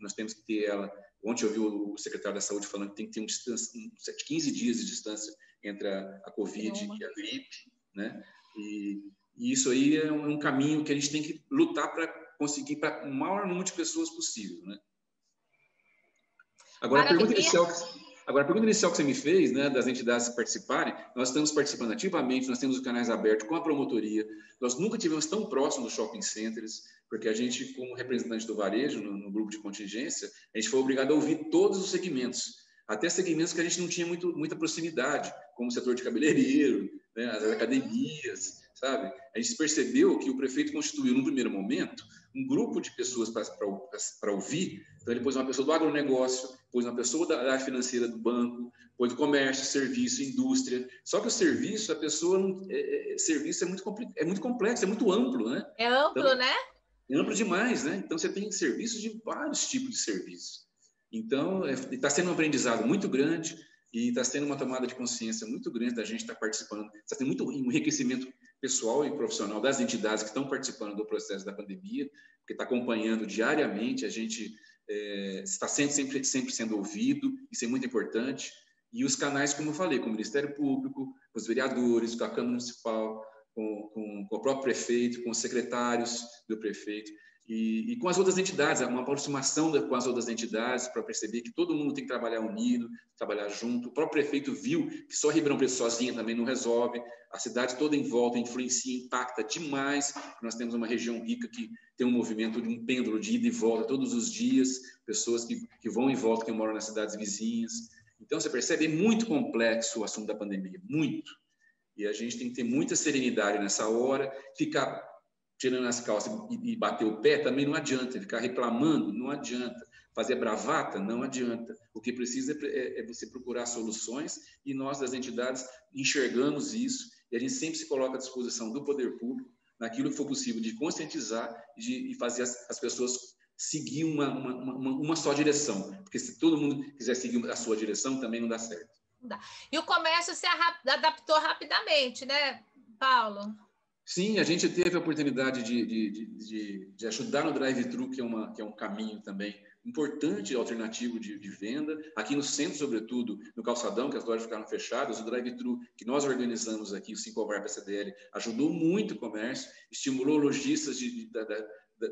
nós temos que ter ela. Ontem eu vi o secretário da Saúde falando que tem que ter 15 dias de distância entre a Covid e a gripe, né? E isso aí é um caminho que a gente tem que lutar para conseguir para o maior número de pessoas possível, né? Agora, a pergunta inicial que você me fez, né, das entidades participarem, nós estamos participando ativamente, nós temos os canais abertos com a promotoria, nós nunca tivemos tão próximo dos shopping centers, porque a gente, como representante do varejo, no grupo de contingência, a gente foi obrigado a ouvir todos os segmentos. até segmentos que a gente não tinha muita proximidade, como o setor de cabeleireiro, né, as academias, sabe? A gente percebeu que o prefeito constituiu, no primeiro momento, um grupo de pessoas para ouvir. Então, ele pôs uma pessoa do agronegócio, pôs uma pessoa da área financeira do banco, pôs do comércio, serviço, indústria. Só que o serviço, a pessoa, serviço é muito complexo, é muito amplo, né? É amplo, então, né? É amplo demais, né? Então, você tem serviços de vários tipos de serviço. Então, está sendo um aprendizado muito grande e está sendo uma tomada de consciência muito grande da gente estar participando. Está tendo muito enriquecimento pessoal e profissional das entidades que estão participando do processo da pandemia, porque está acompanhando diariamente, a gente está sempre sendo ouvido, isso é muito importante. E os canais, como eu falei, com o Ministério Público, com os vereadores, com a Câmara Municipal, com o próprio prefeito, com os secretários do prefeito e com as outras entidades, uma aproximação com as outras entidades para perceber que todo mundo tem que trabalhar unido, trabalhar junto. O próprio prefeito viu que só Ribeirão Preto sozinha também não resolve, a cidade toda em volta influencia, impacta demais. Nós temos uma região rica que tem um movimento de um pêndulo de ida e volta todos os dias, pessoas que vão e voltam, que moram nas cidades vizinhas. Então, você percebe, é muito complexo o assunto da pandemia, muito. E a gente tem que ter muita serenidade nessa hora. Ficar tirando as calças e bater o pé também não adianta. Ficar reclamando não adianta. Fazer bravata não adianta. O que precisa é você procurar soluções e nós, das entidades, enxergamos isso e a gente sempre se coloca à disposição do poder público naquilo que for possível de conscientizar e fazer as pessoas seguir uma só direção. Porque se todo mundo quiser seguir a sua direção, também não dá certo. E o comércio se adaptou rapidamente, né, Paulo? Sim, a gente teve a oportunidade de ajudar no drive-thru, que é um caminho também importante, alternativo de venda. Aqui no centro, sobretudo, no Calçadão, que as lojas ficaram fechadas, o drive-thru que nós organizamos aqui, o Sincovar PCDL, ajudou muito o comércio, estimulou lojistas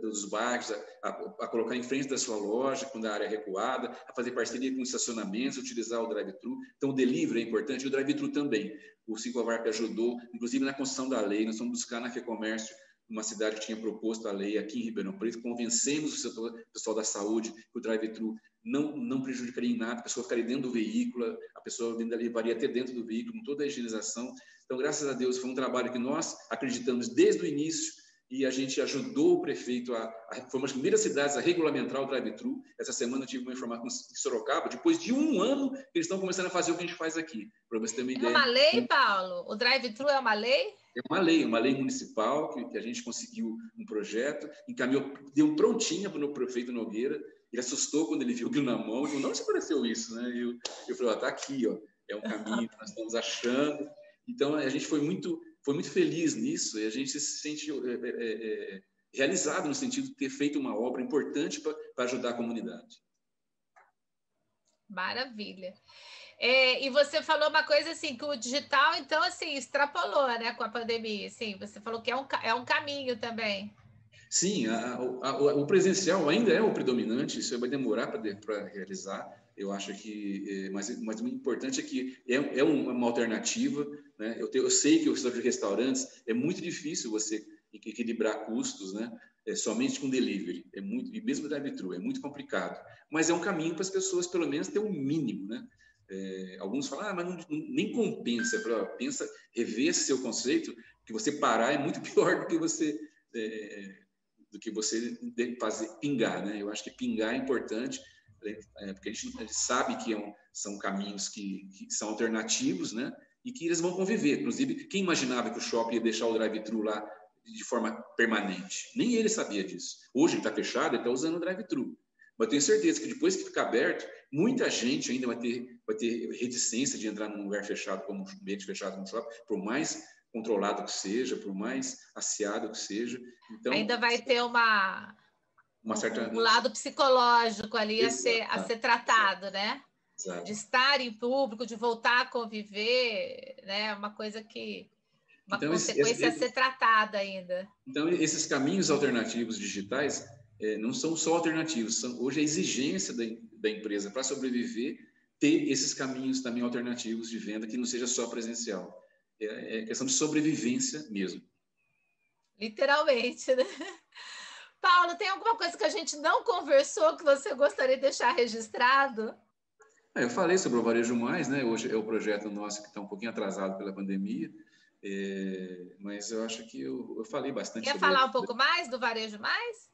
dos bairros a colocar em frente da sua loja, quando a área é recuada, a fazer parceria com estacionamentos, utilizar o drive-thru. Então, o delivery é importante e o drive-thru também. O Sincovar ajudou, inclusive na construção da lei. Nós fomos buscar na FEComércio, uma cidade que tinha proposto a lei aqui em Ribeirão Preto, convencemos o pessoal da saúde que o drive-thru não prejudicaria em nada, a pessoa ficaria dentro do veículo, a pessoa levaria até dentro do veículo, com toda a higienização. Então, graças a Deus, foi um trabalho que nós acreditamos desde o início, e a gente ajudou o prefeito foi uma das primeiras cidades a regulamentar o drive-thru. Essa semana eu tive uma informação em Sorocaba, depois de um ano, eles estão começando a fazer o que a gente faz aqui, para você ter uma ideia. É uma lei, Paulo? O drive-thru é uma lei? É uma lei municipal que a gente conseguiu um projeto, encaminhou, deu prontinha para o prefeito Nogueira. Ele assustou quando ele viu aquilo na mão, falou, não se pareceu isso, né? Eu falei, está aqui, ó, é um caminho que nós estamos achando. Então, a gente foi muito feliz nisso e a gente se sente realizado no sentido de ter feito uma obra importante para ajudar a comunidade. Maravilha. E você falou uma coisa assim, que o digital, então, assim, extrapolou, né, com a pandemia. Assim, você falou que é um caminho também. Sim, o presencial ainda é o predominante, isso vai demorar para realizar. Eu acho que, mas o importante é que é uma alternativa, né? Eu sei que o setor de restaurantes é muito difícil você equilibrar custos, né? Somente com delivery, e mesmo drive-thru, é muito complicado. Mas é um caminho para as pessoas, pelo menos, ter um mínimo, né? Alguns falam, mas nem compensa. Pensa, rever esse seu conceito, que você parar é muito pior do que você fazer pingar, né? Eu acho que pingar é importante, porque a gente sabe que são caminhos que são alternativos, né? E que eles vão conviver. Inclusive, quem imaginava que o shopping ia deixar o drive-thru lá de forma permanente? Nem ele sabia disso. Hoje ele está fechado, ele está usando o drive-thru. Mas eu tenho certeza que depois que ficar aberto, muita gente ainda vai ter reticência de entrar num lugar fechado, como um ambiente fechado como shopping, por mais controlado que seja, por mais asseado que seja. Então, ainda vai ter um lado psicológico ali a ser tratado, né? Exato. De estar em público, de voltar a conviver, né? Uma coisa que... Uma consequência a ser tratada ainda. Então, esses caminhos alternativos digitais não são só alternativos, hoje a exigência da empresa para sobreviver ter esses caminhos também alternativos de venda que não seja só presencial. É questão de sobrevivência mesmo. Literalmente, né? Paulo, tem alguma coisa que a gente não conversou que você gostaria de deixar registrado? Eu falei sobre o Varejo Mais, né? Hoje é o projeto nosso que está um pouquinho atrasado pela pandemia, mas eu acho que eu falei bastante Quer sobre falar ele. um pouco mais do Varejo Mais?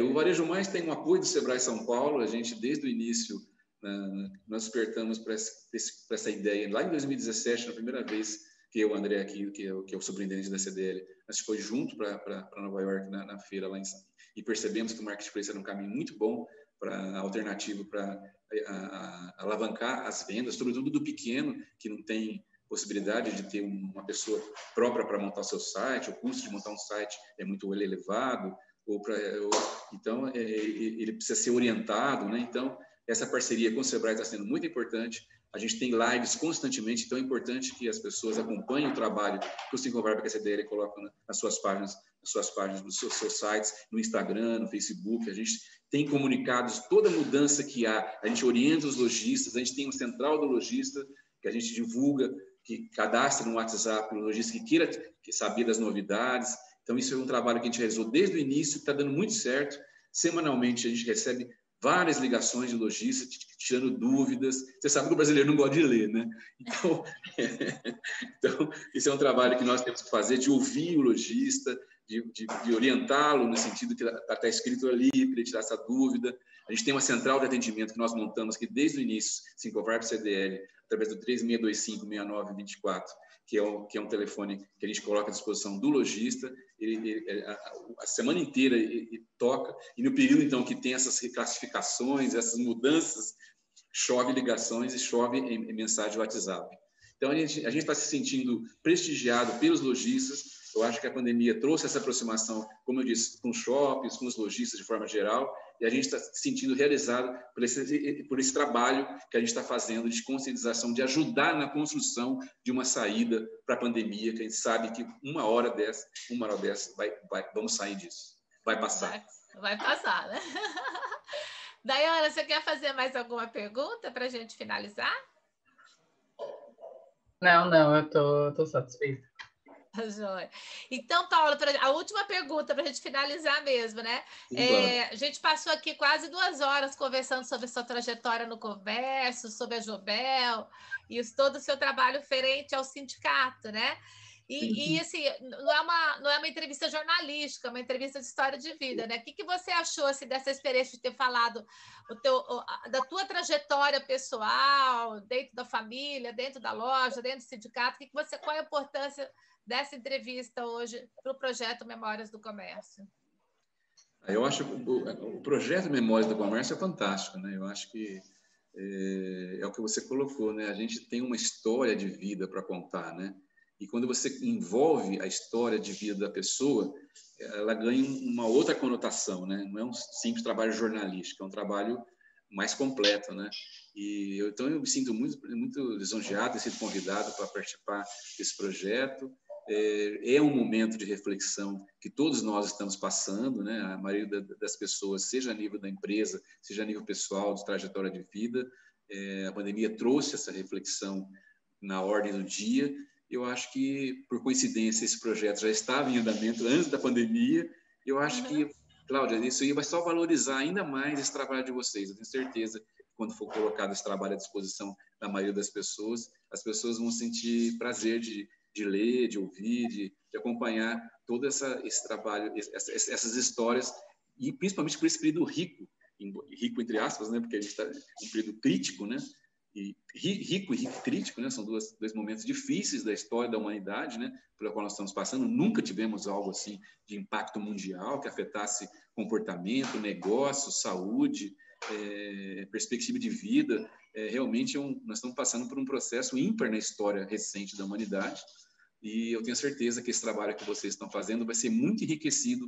O Varejo Mais tem um apoio do Sebrae São Paulo. A gente, desde o início, nós despertamos para essa ideia. Lá em 2017, na primeira vez que eu, André, aqui, que é o superintendente da CDL, a gente foi junto para Nova York na feira lá e percebemos que o Marketplace era um caminho muito bom para alternativo para alavancar as vendas, sobretudo do pequeno, que não tem possibilidade de ter uma pessoa própria para montar o seu site, o custo de montar um site é muito elevado, então ele precisa ser orientado, né? Então, essa parceria com o Sebrae está sendo muito importante. A gente tem lives constantemente, então é importante que as pessoas acompanhem o trabalho que o Sincovarp e a CDL colocam nas suas páginas, nos seus sites, no Instagram, no Facebook. A gente tem comunicados, toda mudança que há, a gente orienta os lojistas, a gente tem um central do lojista, que a gente divulga, que cadastra no WhatsApp o lojista que queira saber das novidades. Então, isso é um trabalho que a gente realizou desde o início, que está dando muito certo. Semanalmente, a gente recebe várias ligações de lojistas, tirando dúvidas. Você sabe que o brasileiro não gosta de ler, né? Então, isso é um trabalho que nós temos que fazer, de ouvir o lojista, de orientá-lo no sentido que está escrito ali, para ele tirar essa dúvida. A gente tem uma central de atendimento que nós montamos aqui desde o início, Sincovarp CDL, através do 3625-6924, que é um telefone que a gente coloca à disposição do lojista. A semana inteira ele toca, e no período, então, que tem essas reclassificações, essas mudanças, chove ligações e chove em mensagem de WhatsApp. Então, a gente está se sentindo prestigiado pelos lojistas. Eu acho que a pandemia trouxe essa aproximação, como eu disse, com os shoppings, com os lojistas de forma geral, e a gente está se sentindo realizado por esse trabalho que a gente está fazendo de conscientização, de ajudar na construção de uma saída para a pandemia, que a gente sabe que uma hora dessa vamos sair disso. Vai passar. Vai passar, né? Daiana, você quer fazer mais alguma pergunta para a gente finalizar? Não, eu tô satisfeita. Joia. Então, Paulo, a última pergunta para a gente finalizar mesmo, né? Sim, claro. A gente passou aqui quase 2 horas conversando sobre a sua trajetória no comércio, sobre a Jobel e todo o seu trabalho referente ao sindicato, né? E assim, não é uma entrevista jornalística, é uma entrevista de história de vida, né? O que você achou assim, dessa experiência de ter falado da tua trajetória pessoal, dentro da família, dentro da loja, dentro do sindicato? Qual é a importância dessa entrevista hoje para o projeto Memórias do Comércio? Eu acho que o projeto Memórias do Comércio é fantástico, né? Eu acho que é o que você colocou, né? A gente tem uma história de vida para contar, né? E quando você envolve a história de vida da pessoa, ela ganha uma outra conotação, né? Não é um simples trabalho jornalístico, é um trabalho mais completo, né? Então eu me sinto muito, muito lisonjeado de ser convidado para participar desse projeto. É um momento de reflexão que todos nós estamos passando, né? A maioria das pessoas, seja a nível da empresa, seja a nível pessoal, de trajetória de vida, a pandemia trouxe essa reflexão na ordem do dia. Eu acho que, por coincidência, esse projeto já estava em andamento antes da pandemia. Eu acho que, Cláudia, isso aí vai só valorizar ainda mais esse trabalho de vocês. Eu tenho certeza que, quando for colocado esse trabalho à disposição da maioria das pessoas, as pessoas vão sentir prazer de ler, de ouvir, de acompanhar todo esse trabalho, essas histórias, e principalmente por esse período rico entre aspas, né? Porque a gente está em um período crítico, né? E rico e crítico, né? São dois momentos difíceis da história da humanidade, né? Pela qual nós estamos passando. Nunca tivemos algo assim de impacto mundial que afetasse comportamento, negócio, saúde, perspectiva de vida. Realmente nós estamos passando por um processo ímpar na história recente da humanidade. E eu tenho certeza que esse trabalho que vocês estão fazendo vai ser muito enriquecido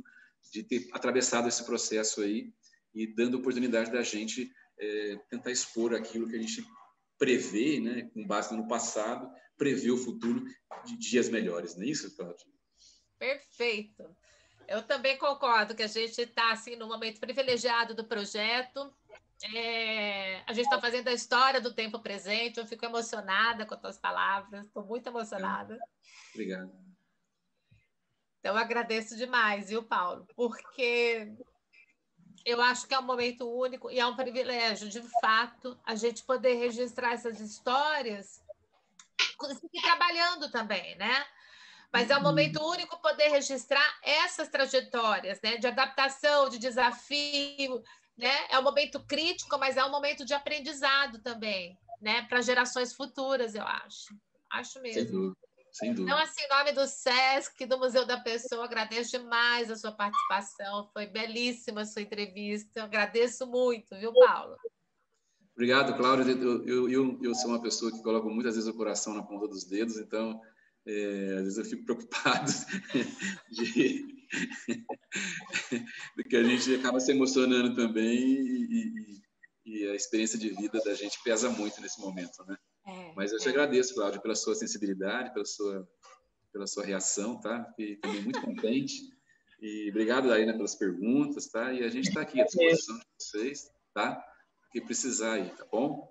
de ter atravessado esse processo aí e dando oportunidade da gente tentar expor aquilo que a gente prevê, né, com base no passado, prever o futuro de dias melhores, não é isso, Cláudia? Perfeito. Eu também concordo que a gente está assim, num momento privilegiado do projeto. A gente está fazendo a história do tempo presente. Eu fico emocionada com as tuas palavras, estou muito emocionada. Obrigado. Então, eu agradeço demais, viu, Paulo? Porque Eu acho que é um momento único e é um privilégio, de fato, a gente poder registrar essas histórias e trabalhando também, né? Mas é um momento único poder registrar essas trajetórias, né? De adaptação, de desafio, né? É um momento crítico, mas é um momento de aprendizado também, né? Para gerações futuras, eu acho. Acho mesmo. Sem dúvida, sem dúvida. Então, assim, em nome do SESC, do Museu da Pessoa, agradeço demais a sua participação. Foi belíssima a sua entrevista. Eu agradeço muito, viu, Paulo? Obrigado, Cláudia. Eu sou uma pessoa que coloca muitas vezes o coração na ponta dos dedos, então, às vezes eu fico preocupado de que a gente acaba se emocionando também e a experiência de vida da gente pesa muito nesse momento, né? Mas eu te agradeço, Cláudia, pela sua sensibilidade, pela sua reação, tá? Fiquei também muito contente. E obrigado, Aina, pelas perguntas, tá? E a gente está aqui à disposição de vocês, tá? O que precisar aí, tá bom?